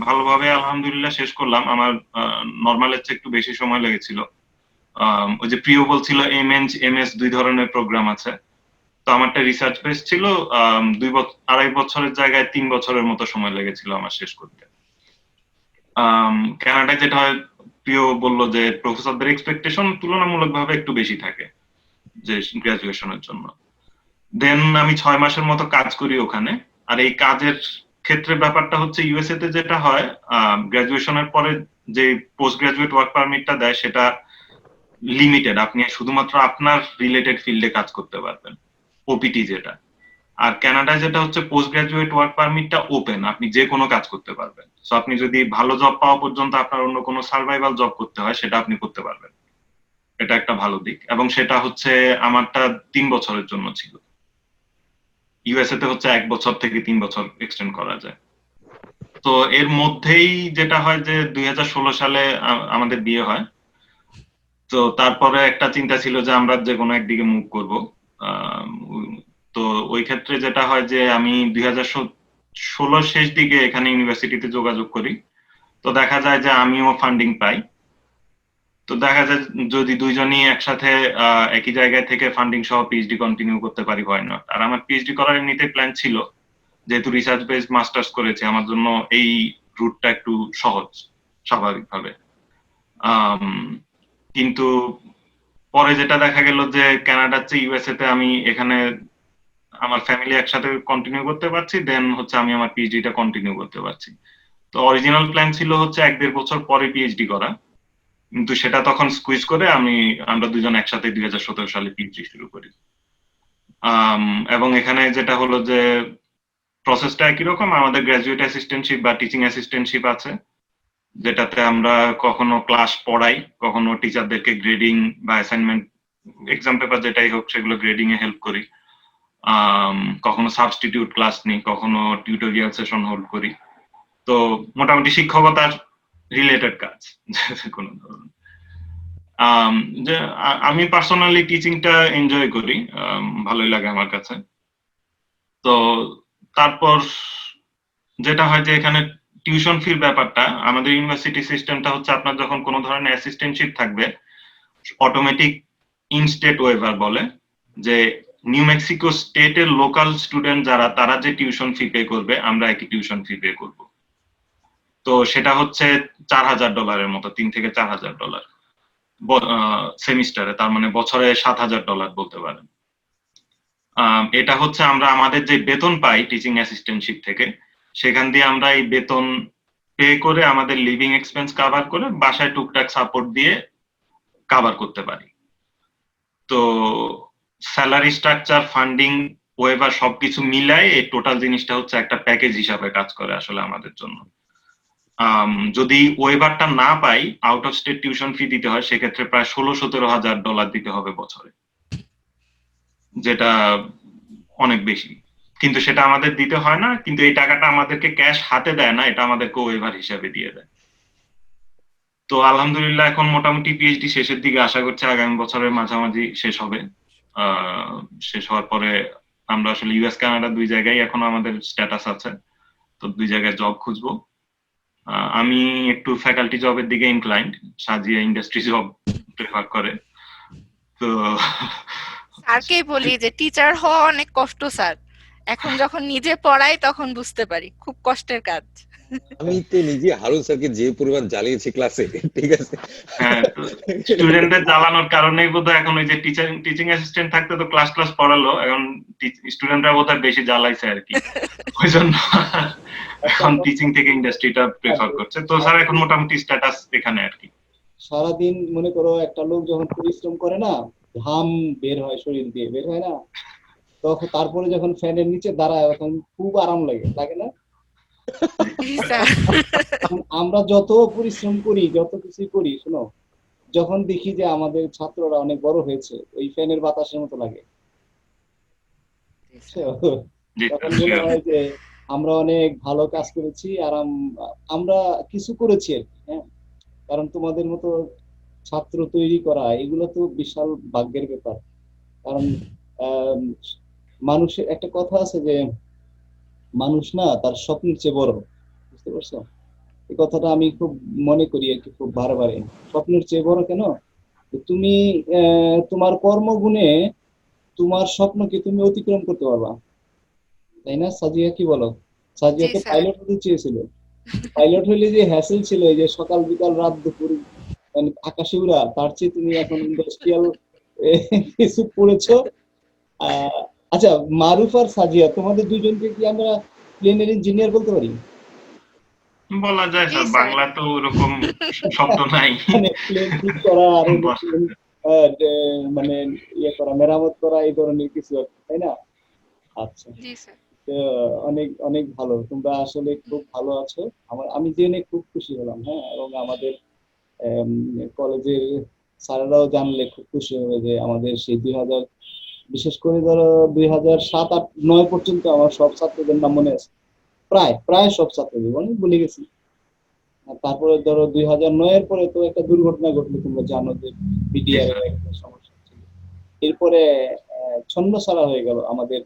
ভালোভাবে আলহামদুলিল্লাহ শেষ করলাম। আমার নরমালের চেয়ে একটু বেশি সময় লেগেছিল। ওই যে প্রিয় বলছিল এমএস 2 ধরনের প্রোগ্রাম আছে, তো আমারটা রিসার্চ বেস ছিল। 2.5 বছরের জায়গায় 3 বছরের মতো সময় লেগেছিল আমার শেষ করতে। কানাডায় যেটা হয়, প্রিয় বলল যে প্রফেসরদের এক্সপেকটেশন তুলনামূলকভাবে একটু বেশি থাকে যে গ্রাজুয়েশনের জন্য। দেন আমি 6 মাসের মতো কাজ করি ওখানে। আর এই কাজের ক্ষেত্রে ব্যাপারটা হচ্ছে ইউএসএ তে যেটা হয়, গ্রাজুয়েশনের পরে যে পোস্ট গ্রাজুয়েট ওয়ার্ক পারমিটটা দেয় সেটা লিমিটেড, আপনি শুধুমাত্র আপনার রিলেটেড ফিল্ডে কাজ করতে পারবেন, ওপিটি যেটা। আর কানাডায় যেটা হচ্ছে পোস্ট গ্রাজুয়েট ওয়ার্ক পারমিটটা ওপেন, আপনি যে কোনো কাজ করতে পারবেন। সো আপনি যদি ভালো জব পাওয়া পর্যন্ত আপনার অন্য কোনো সার্ভাইভাল জব করতে হয় সেটা আপনি করতে পারবেন, এটা একটা ভালো দিক। এবং সেটা হচ্ছে আমারটা 3 বছরের জন্য ছিল, ইউএসএ তে হচ্ছে 1 বছর থেকে 3 বছর এক্সটেন্ড করা যায়। তো এর মধ্যেই যেটা হয় যে 2016 সালে আমাদের বিয়ে হয়। তো তারপরে একটা চিন্তা ছিল যে আমরা যে কোনো একদিকে মুভ করব। তো ওই ক্ষেত্রে যেটা হয় যে আমি 2016 শেষ দিকে এখানে ইউনিভার্সিটিতে যোগাযোগ করি। তো দেখা যায় যে আমিও ফান্ডিং পাই। তো দেখা যায় যদি দুইজনই একসাথে একই জায়গায় থেকে ফান্ডিং সহ পিএইচডি কন্টিনিউ করতে পারি, হয় না। আর আমার পিএইচডি করার এমনিতে প্ল্যান ছিল, যেহেতু রিসার্চ বেসড মাস্টার্স করেছি আমার জন্য এই রুটটা একটু সহজ স্বাভাবিকভাবে। কিন্তু পরে যেটা দেখা গেল যে কানাডার চেয়ে ইউএসএ তে আমি এখানে আমার ফ্যামিলি একসাথে কন্টিনিউ করতে পারছি, দেন হচ্ছে আমি আমার পিএইচডিটা কন্টিনিউ করতে পারছি। তো অরিজিনাল প্ল্যান ছিল হচ্ছে 1-1.5 বছর পরে পিএইচডি করা, কিন্তু সেটা তখন স্কুইজ করে আমরা দুজন একসাথে 2017 সালে পিএইচডি শুরু করি। এবং এখানে যেটা হলো যে প্রসেসটা একই রকম, আমাদের গ্রাজুয়েট অ্যাসিস্ট্যান্টশিপ বা টিচিং অ্যাসিস্ট্যান্টশিপ আছে, যেটাতে আমরা কখনো ক্লাস পড়াই, কখনো টিচারদেরকে গ্রেডিং বা অ্যাসাইনমেন্ট, এক্সাম পেপার যেটাই হোক সেগুলো গ্রেডিং এ হেল্প করি। কখনো সাবস্টিটিউট ক্লাস নিই, কখনো টিউটোরিয়াল সেশন হোল্ড করি। তো মোটামুটি শিক্ষকতার রিলেটেড কাজ কোনো ধরনের। যে আমি পার্সোনালি টিচিংটা এনজয় করি, ভালোই লাগে আমার কাছে। তো তারপর যেটা হয় যে এখানে টিউশন ফির ব্যাপারটা, আমাদের ইউনিভার্সিটি সিস্টেমটা হচ্ছে আপনার যখন কোনো ধরনের অ্যাসিস্ট্যান্টশিপ থাকবে, অটোমেটিক ইন স্টেট ওয়েভার বলে, যে নিউ মেক্সিকো স্টেটের লোকাল স্টুডেন্ট যারা, তারা যে টিউশন ফি পে করবে আমরা একই টিউশন ফি পে করব। তো সেটা হচ্ছে $4,000 মতো, $3,000 থেকে $4,000 সেমিস্টারে, তার মানে বছরে $7,000 বলতে পারেন। এটা হচ্ছে আমরা আমাদের যে বেতন পাই টিচিং অ্যাসিস্ট্যান্টশিপ থেকে, সেখান দিয়ে আমরা এই বেতন পে করে আমাদের লিভিং এক্সপেন্স কভার করে বাসায় টুকটাক সাপোর্ট দিয়ে কভার করতে পারি। তো স্যালারি স্ট্রাকচার, ফান্ডিং, ওয়েভার সবকিছু মিলাই এই টোটাল জিনিসটা হচ্ছে একটা প্যাকেজ হিসাবে কাজ করে আসলে আমাদের জন্য। যদি ওয়েভারটা না পাই, out of state tuition fee দিতে হয়, সেক্ষেত্রে প্রায় $16,000-17,000 দিতে হবে বছরে, যেটা অনেক বেশি। কিন্তু সেটা আমাদের দিতে হয় না, কিন্তু এই টাকাটা আমাদেরকে ক্যাশ হাতে দেয় না, এটা আমাদেরকে ওয়েভার হিসাবে দিয়ে দেয়। তো আলহামদুলিল্লাহ এখন মোটামুটি পিএইচডি শেষের দিকে, আশা করছি আগামী বছরের মাঝামাঝি শেষ হবে। শেষ হওয়ার পরে আমরা আসলে ইউএস কানাডা দুই জায়গায় এখন আমাদের স্ট্যাটাস আছে, তো দুই জায়গায় জব খুঁজবো। আমি একটু ফ্যাকাল্টি জবের দিকে ইনক্লাইন্ড, সাজিয়া ইন্ডাস্ট্রি জব প্রেফার করে। তো স্যারকেই বলি যে টিচার হওয়া অনেক কষ্ট স্যার, এখন যখন নিজে পড়াই তখন বুঝতে পারি খুব কষ্টের কাজ। আমি তো নিজে হারুন স্যারকে যে পরিমাণ জ্বালিয়েছি ক্লাসে, ঠিক আছে। হ্যাঁ, স্টুডেন্টদের জ্বালানোর কারণেই বোধহয় এখন ওই যে টিচিং অ্যাসিস্ট্যান্ট থাকতে তো ক্লাস পড়ালো, এখন স্টুডেন্টরা বোধহয় বেশি জ্বালাইছে আর কি, ওই জন্য এখন টিচিং থেকে ইন্ডাস্ট্রিটা প্রেফার করছে। তো স্যার এখন মোটামুটি স্ট্যাটাস এখানে আর কি। সারাদিন মনে করো একটা লোক যখন পরিশ্রম করে না, ঘাম বের হয় শরীর দিয়ে, বের হয় না, তখন তারপরে যখন ফ্যানের নিচে দাঁড়ায় তখন খুব আরাম লাগে না? আমরা যত পরিশ্রম করি, যত কিছু করি, শোনো, যখন দেখি যে আমাদের ছাত্ররা অনেক বড় হয়েছে, ওই ফ্যানের বাতাসের মতো লাগে। তখন মনে হয় যে আমরা অনেক ভালো কাজ করেছি, আর আমরা কিছু করেছি আর কি। হ্যাঁ, কারণ তোমাদের মতো ছাত্র তৈরি করা এগুলো তো বিশাল ভাগ্যের ব্যাপার। কারণ মানুষের একটা কথা আছে যে মানুষ না তার স্বপ্নের চেয়ে বড়, বুঝতে পারছো? এই কথাটা আমি খুব মনে করি আর কি, খুব বারে স্বপ্নের চেয়ে বড় কেন? তুমি তোমার কর্মগুণে তোমার স্বপ্নকে তুমি অতিক্রম করতে পারবা, তাই না? সাজিয়া কি বলো? সাজিয়া তো পাইলট হতে চেয়েছিল। পাইলট হলে যে হ্যাসেল ছিল, এই যে সকাল বিকাল রাত দুপুর মানে আকাশে উড়া, তার চেয়ে তুমি এখন ইন্ডাস্ট্রিয়াল কিছু পড়েছো। আচ্ছা, মারুফ আর সাজিয়া, তোমাদের দুজনকে কি আমরা প্লেনের ইঞ্জিনিয়ার বলতে পারি। বলা যায় জি স্যার, স্যার। বাংলা তো ওরকম শব্দ নাই। মানে প্লেন ঠিক করা আর হলো প্লেন মানে ইয়ে করা, মেরামত করা, এই ধরনের কিছু একটা, তাই না? আচ্ছা। জি স্যার। তো অনেক অনেক ভালো, তোমরা আসলে খুব ভালো আছো। আমি জেনে খুব খুশি হলাম, হ্যাঁ। এবং আমাদের কলেজের স্যারেরাও জানলে খুব খুশি হবে যে আমাদের সেই 2000, বিশেষ করে ধরো 2007, 8, 9 পর্যন্ত আমার সব ছাত্রদের নাম মনে আছে, প্রায় প্রায় সব ছাত্রদের, অনেক ভুলে গেছি। আর তারপরে ধরো 2009 এর পরে তো একটা দুর্ঘটনা ঘটলো, তোমরা জানো যে জি বিডিআর এর স্যার। একটা সমস্যা ছিল। এরপরে ছন্নছাড়া হয়ে গেল আমাদের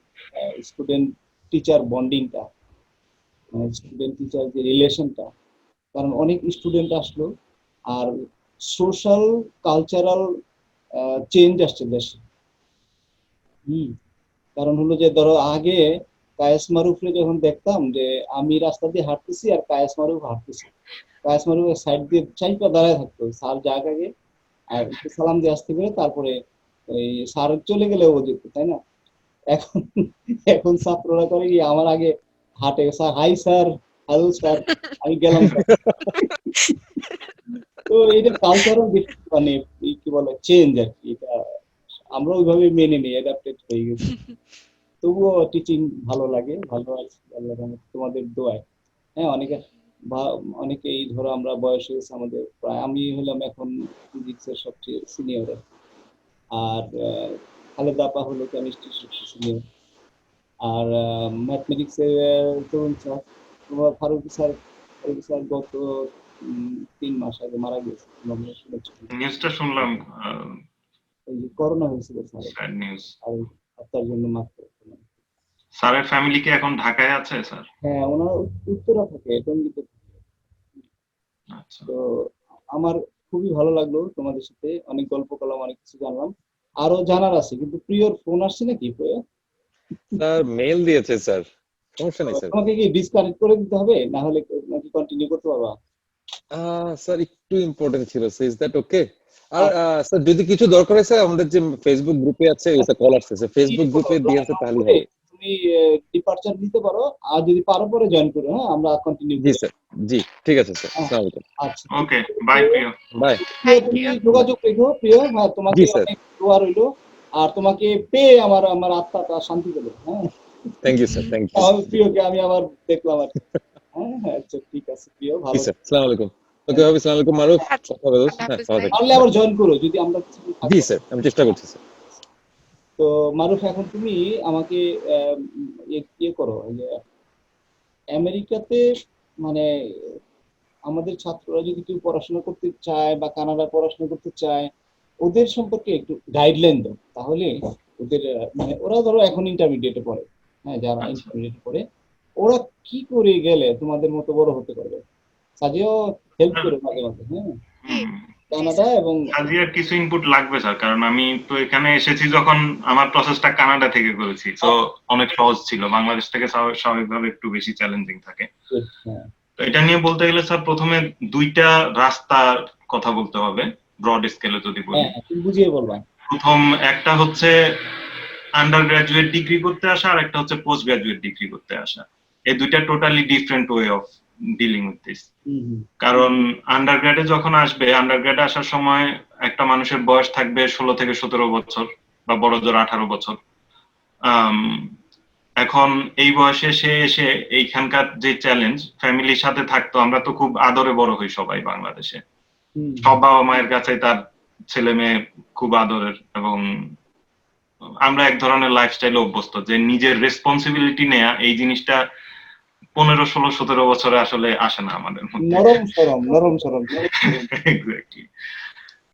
স্টুডেন্ট টিচার বন্ডিংটা, স্টুডেন্ট টিচার যে রিলেশনটা। কারণ অনেক স্টুডেন্ট আসলো, আর সোশ্যাল কালচারাল চেঞ্জ আসছে দেশে। হুম। কারণ হলো যে ধরো আগে কায়েস মারুফরে যখন দেখতাম যে আমি রাস্তা দিয়ে হাঁটতেছি আর কায়েস মারুফ হাঁটতেছি, কায়েস মারুফের সাইড দিয়ে চাইপা দাঁড়ায় থাকতো, স্যার যাক আগে আর একটু সালাম দিয়ে আসতে করে তারপরে ওই স্যার চলে গেলে ও যেত, তাই না? এখন এখন ছাত্ররা করে কি আমার আগে হাঁটে, sir hi sir, hello sir, আমি গেলাম স্যার। তো এটা কালচারাল মানে কি বলে চেঞ্জ আর কি, এটা আমরা ওইভাবে মেনে নিই, অ্যাডাপ্টেড হয়ে গেছি। তবুও টিচিং ভালো লাগে, ভালো আছে আল্লাহর রহমতে, তোমাদের দোয়ায়। হ্যাঁ, অনেকেই ধরো আমরা বয়স হয়েছে আমাদের প্রায়, আমি হলাম এখন ফিজিক্সের সবচেয়ে সিনিয়র, আর খালেদা আপা হলো কেমিস্ট্রির সবচেয়ে সিনিয়র, আর ম্যাথমেটিক্স এর তরুণ স্যার, তোমার ফারুক স্যার গত 3 মাস আগে মারা গেছে, তোমরা মনে হয় শুনেছো। নিউজটা শুনলাম, এই যে করোনা হয়েছিল স্যারের, স্যাড নিউজ। আর তার জন্য মাত্র। স্যারের ফ্যামিলি কি এখন ঢাকায় আছে স্যার? হ্যাঁ, ওনার উত্তরা থাকে, টঙ্গীতে। আচ্ছা। তো আমার খুবই ভালো লাগলো তোমাদের সাথে, অনেক গল্প করলাম, অনেক কিছু জানলাম। আরো জানার আছে, কিন্তু প্রিয়র ফোন আসছে নাকি প্রিয়? স্যার মেল দিয়েছে স্যার, সমস্যা নেই স্যার। তোমাকে কি ডিসকানেক্ট করে দিতে হবে, না হলে নাকি কন্টিনিউ করতে পারবা? স্যার একটু ইম্পর্টেন্ট ছিল, স্যার ইজ দ্যাট ওকে? আর আচ্ছা, স্যার যদি কিছু দরকার হয় স্যার, আমাদের যে ফেসবুক গ্রুপে আছে, ওটা কল আসছে, ফেসবুক গ্রুপে দিয়ে আছে তাহলে হবে। তুমি ডিপার্চার নিতে পারো, আর যদি পারো পরে জয়েন করো, হ্যাঁ আমরা কন্টিনিউ জি করি। স্যার, জি ঠিক আছে স্যার, হ্যাঁ, আসসালামু আলাইকুম। আচ্ছা, ঠিক ওকে, আছে বাই প্রিয়। প্রিয়। বাই। থ্যাংক তুমি ইউ। যোগাযোগ রেখো প্রিয়, হ্যাঁ, জি তোমাকে স্যার, অনেক দোয়া রইলো। আর তোমাকে পেয়ে আমার আমার আত্মাটা শান্তি পেলো, হ্যাঁ। Thank you sir, thank you. আমার প্রিয়কে আমি আবার দেখলাম আর কি। হ্যাঁ হ্যাঁ, আচ্ছা ঠিক আছে প্রিয়, জি ভালো স্যার, আসসালামু আলাইকুম। ওকে ভাবি, আসসালামু আলাইকুম মারুফ, আচ্ছা, কথা হবে। আল্লাহ হ্যাঁ, হাফেজ ভালো ভাই। থাকবেন, পারলে বাই। আবার জয়েন করো, যদি আমরা কিছু জি থাকবো। স্যার, আমি চেষ্টা করছি স্যার। তো মারুফ, এখন তুমি আমাকে ইয়ে করো, এই যে আমেরিকাতে মানে আমাদের ছাত্ররা যদি কেউ পড়াশোনা করতে চায় বা কানাডায় পড়াশোনা করতে চায়, ওদের সম্পর্কে একটু গাইডলাইন দাও, তাহলে ওদের মানে ওরা ধরো এখন ইন্টারমিডিয়েটে পড়ে, হ্যাঁ, যারা আচ্ছা। ইন্টারমিডিয়েটে পড়ে, ওরা কি করে গেলে তোমাদের মতো বড় হতে পারবে? সাজিও হেল্প করে মাঝে মাঝে, হ্যাঁ, জি, হুম। জি কানাডা স্যার। এবং সাজিয়ার কিছু ইনপুট লাগবে স্যার, কারণ আমি তো এখানে এসেছি যখন আমার প্রসেসটা কানাডা থেকে করেছি, তো অনেক সহজ ছিল। বাংলাদেশ থেকে স্বাভাবিকভাবে একটু বেশি চ্যালেঞ্জিং থাকে। হ্যাঁ তো এটা নিয়ে বলতে গেলে স্যার, প্রথমে দুইটা রাস্তার কথা বলতে হবে, ব্রড স্কেলে যদি বলি। হ্যাঁ, তুমি বুঝিয়ে বলবা। প্রথম একটা হচ্ছে আন্ডার গ্রাজুয়েট ডিগ্রি করতে আসা, আর একটা হচ্ছে পোস্ট গ্রাজুয়েট ডিগ্রি করতে আসা। এই দুইটা totally different way of dealing with this. Hmm hmm কারণ আন্ডারগ্রেডে যখন আসবে, আন্ডারগ্রেডে আসার সময় একটা মানুষের বয়স থাকবে 16 থেকে 17 বছর, বা বড় জোর 18 বছর। আম, এখন এই বয়সে সে এসে এইখানকার যে চ্যালেঞ্জ, ফ্যামিলির সাথে থাকতো, আমরা তো খুব আদরে বড় হই সবাই বাংলাদেশে, হুম সব বাবা মায়ের কাছে তার ছেলে মেয়ে খুব আদরের, এবং আমরা এক ধরনের লাইফস্টাইলে অভ্যস্ত যে নিজের রেসপন্সিবিলিটি নেয়া, এই জিনিসটা 15, 16, 17 বছরে আসলে আসে না আমাদের মধ্যে। নরম সরম। এক্স্যাক্টলি।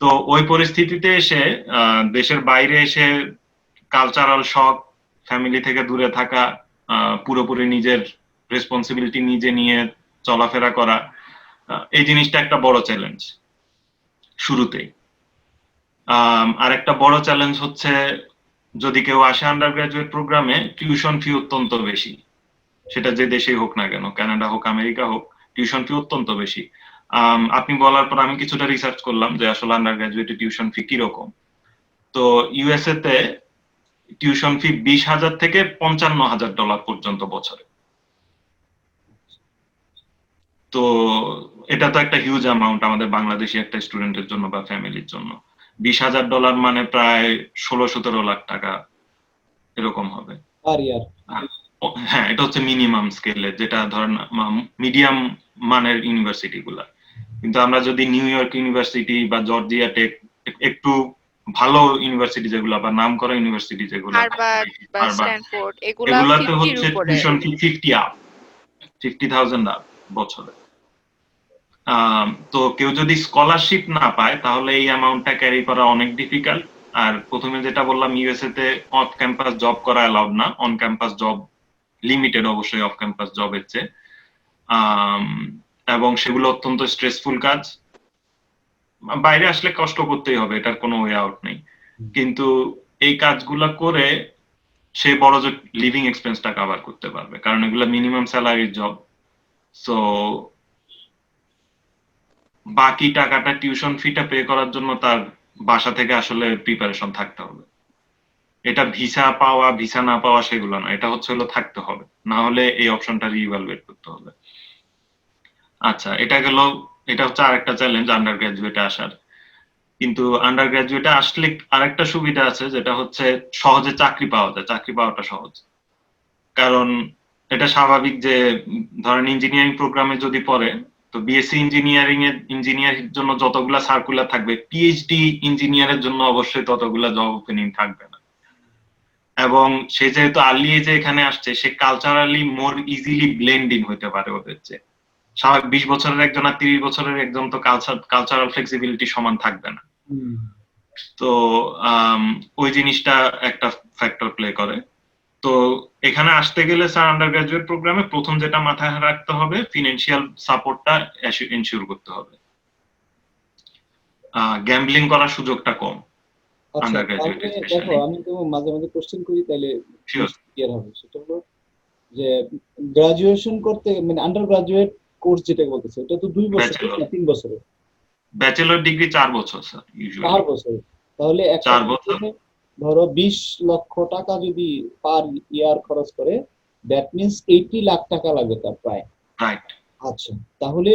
তো ওই পরিস্থিতিতে এসে দেশের বাইরে এসে কালচারাল শক, ফ্যামিলি থেকে দূরে থাকা, পুরোপুরি নিজের রেসপন্সিবিলিটি নিজে নিয়ে চলাফেরা করা, এই জিনিসটা একটা বড় চ্যালেঞ্জ শুরুতেই। আর একটা বড় চ্যালেঞ্জ হচ্ছে, যদি কেউ আসে আন্ডার গ্রাজুয়েট প্রোগ্রামে, টিউশন ফি অত্যন্ত বেশি। সেটা যে দেশেই হোক না কেন, কানাডা হোক আমেরিকা হোক, টিউশন ফি অত্যন্ত বেশি। আপনি বলার পর আমি কিছুটা রিসার্চ করলাম যে আসলে আন্ডার গ্রাজুয়েটে টিউশন ফি কিরকম। তো ইউএসএ তে টিউশন ফি $20,000 থেকে $55,000 পর্যন্ত বছরে। তো এটা তো একটা হিউজ অ্যামাউন্ট আমাদের বাংলাদেশি একটা স্টুডেন্টের জন্য বা ফ্যামিলির জন্য। $20,000 মানে প্রায় 16-17 লাখ টাকা এরকম হবে। পার ইয়ার। হ্যাঁ, এটা হচ্ছে মিনিমাম স্কেলে, যেটা ধরেন মিডিয়াম মানের ইউনিভার্সিটি গুলা। কিন্তু আমরা যদি নিউ ইয়র্ক ইউনিভার্সিটি বা জর্জিয়া টেক, একটু ভালো ইউনিভার্সিটি যেগুলা বা নামকরা ইউনিভার্সিটি যেগুলা, হার্ভার্ড বা হার্ভার্ড, স্ট্যানফোর্ড এগুলা এগুলাতে 50 এর হচ্ছে উপরে। টিউশন ফি 50,000 আপ বছরে। তো কেউ যদি স্কলারশিপ না পায় তাহলে এই অ্যামাউন্টটা ক্যারি করা অনেক ডিফিকাল্ট। আর প্রথমে যেটা বললাম, ইউএসএ তে অফ ক্যাম্পাস জব করা অ্যালাউড না, অন ক্যাম্পাস জব লিমিটেড অবশ্যই অফ ক্যাম্পাস জবের চেয়ে। এবং সেগুলো অত্যন্ত স্ট্রেসফুল কাজ, বাইরে আসলে কষ্ট করতেই হবে, এটার কোনো ওয়ে আউট নেই। কিন্তু এই কাজগুলা করে সে বড় যে লিভিং এক্সপেন্সটা কভার করতে পারবে, কারণ এগুলো মিনিমাম স্যালারির জব। সো বাকি টাকাটা টিউশন ফিটা পে করার জন্য তার বাসা থেকে আসলে প্রিপারেশন থাকতে হবে। এটা ভিসা পাওয়া ভিসা না পাওয়া সেগুলো না, এটা হচ্ছে হলো থাকতে হবে, না হলে এই অপশনটা রিইভালুয়েট করতে হবে। আচ্ছা, এটা হচ্ছে আরেকটা চ্যালেঞ্জ আন্ডার গ্রাজুয়েটে আসার। কিন্তু আন্ডার গ্রাজুয়েটে আসলে আরেকটা সুবিধা আছে, যেটা হচ্ছে সহজে চাকরি পাওয়া যায়, চাকরি পাওয়াটা সহজ। কারণ এটা স্বাভাবিক যে ধরেন ইঞ্জিনিয়ারিং প্রোগ্রামে যদি পড়ে, তো বিএসসি ইঞ্জিনিয়ারিং জন্য যতগুলা সার্কুলার থাকবে, পিএইচডি ইঞ্জিনিয়ারের জন্য অবশ্যই ততগুলা জব ওপেনিং থাকবে না। এবং সে যেহেতু আর্লি এজে এখানে আসছে, সে culturally more easily blend in হইতে পারে ওদের চেয়ে। স্বাভাবিক 20 বছরের একজন আর 30 বছরের একজন তো কালচারাল ফ্লেক্সিবিলিটি সমান থাকবে না। তো ওই জিনিসটা একটা ফ্যাক্টর প্লে করে। তো এখানে আসতে গেলে স্যার আন্ডার গ্রাজুয়েট প্রোগ্রামে প্রথম যেটা মাথায় রাখতে হবে, ফিনান্সিয়াল সাপোর্টটা এনশিওর করতে হবে। গ্যাম্বলিং করার সুযোগটা কম আচ্ছা, আন্ডার তাহলে গ্রাজুয়েট দেখো, স্পেশালি। আমি তো মাঝে মাঝে কোশ্চেন করি, তাহলে শিওর। ক্লিয়ার হবে। সেটা হলো যে গ্রাজুয়েশন করতে, মানে আন্ডার গ্রাজুয়েট কোর্স যেটা বলতেছে, এটা তো 2 বছর ব্যাচেলর না 3 বছরের? ব্যাচেলর ডিগ্রি 4 বছর স্যার, 4 ইউজুয়ালি বছর। তাহলে একটা 4 বছর। কোর্সে ধরো 20 লক্ষ টাকা যদি পার ইয়ার খরচ করে, দ্যাট মিন্স 80 লাখ টাকা লাগবে তার প্রায়। রাইট। আচ্ছা, তাহলে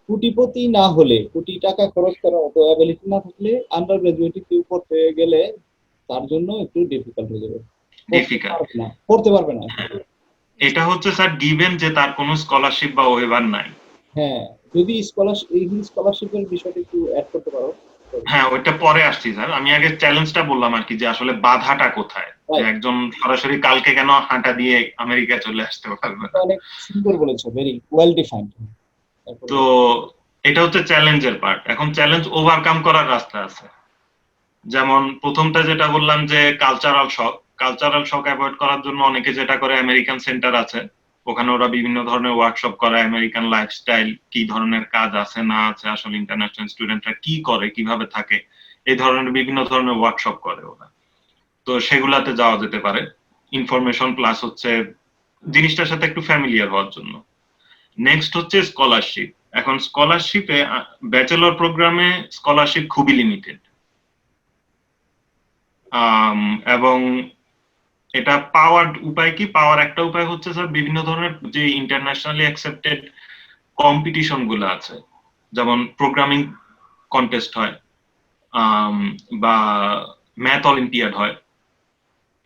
কোটিপতি না হলে, কোটি টাকা খরচ করার মতো অ্যাবিলিটি না থাকলে, আন্ডার গ্রাজুয়েটে কেউ পড়তে গেলে তার জন্য একটু ডিফিকাল্ট হয়ে যাবে, ডিফিকাল্ট। পড়তে পারবে না। এটা হচ্ছে স্যার গিভেন যে তার কোনো স্কলারশিপ বা ওয়েভার নাই। হ্যাঁ, যদি স্কলারশিপের বিষয়টা একটু অ্যাড করতে পারো। হ্যাঁ, ওইটা পরে আসছি স্যার, আমি আগে চ্যালেঞ্জটা বললাম আর কি, যে আসলে বাধাটা কোথায়, যে Right. একজন সরাসরি কালকে কেন হাঁটা দিয়ে আমেরিকা চলে আসতে পারবে না। অনেক সুন্দর বলেছো, ভেরি ওয়েল ডিফাইন্ড। তো এটা হচ্ছে চ্যালেঞ্জের পার্ট। এখন চ্যালেঞ্জ ওভারকাম করার রাস্তা আছে। যেমন প্রথমটা যেটা বললাম যে কালচারাল শক অ্যাভয়েড করার জন্য অনেকে যেটা করে, আমেরিকান সেন্টার আছে, ওখানে ওরা বিভিন্ন ধরনের ওয়ার্কশপ করায়, আমেরিকান লাইফস্টাইল কি ধরনের কাজ আছে না আছে, আসলে ইন্টারন্যাশনাল স্টুডেন্টরা কি করে, কিভাবে থাকে, এই ধরনের বিভিন্ন ধরনের ওয়ার্কশপ করে ওরা। তো সেগুলাতে যাওয়া যেতে পারে, ইনফরমেশন প্লাস হচ্ছে জিনিসটার সাথে একটু ফ্যামিলিয়ার হওয়ার জন্য। নেক্সট হচ্ছে স্কলারশিপ। এখন স্কলারশিপে, ব্যাচেলর প্রোগ্রামে স্কলারশিপ খুবই লিমিটেড, এবং এটা পাওয়ার উপায় কি, পাওয়ার একটা উপায় হচ্ছে স্যার বিভিন্ন ধরনের যে ইন্টারন্যাশনালি অ্যাকসেপ্টেড কম্পিটিশন গুলো আছে, যেমন প্রোগ্রামিং কন্টেস্ট হয়, বা ম্যাথ অলিম্পিয়াড হয়,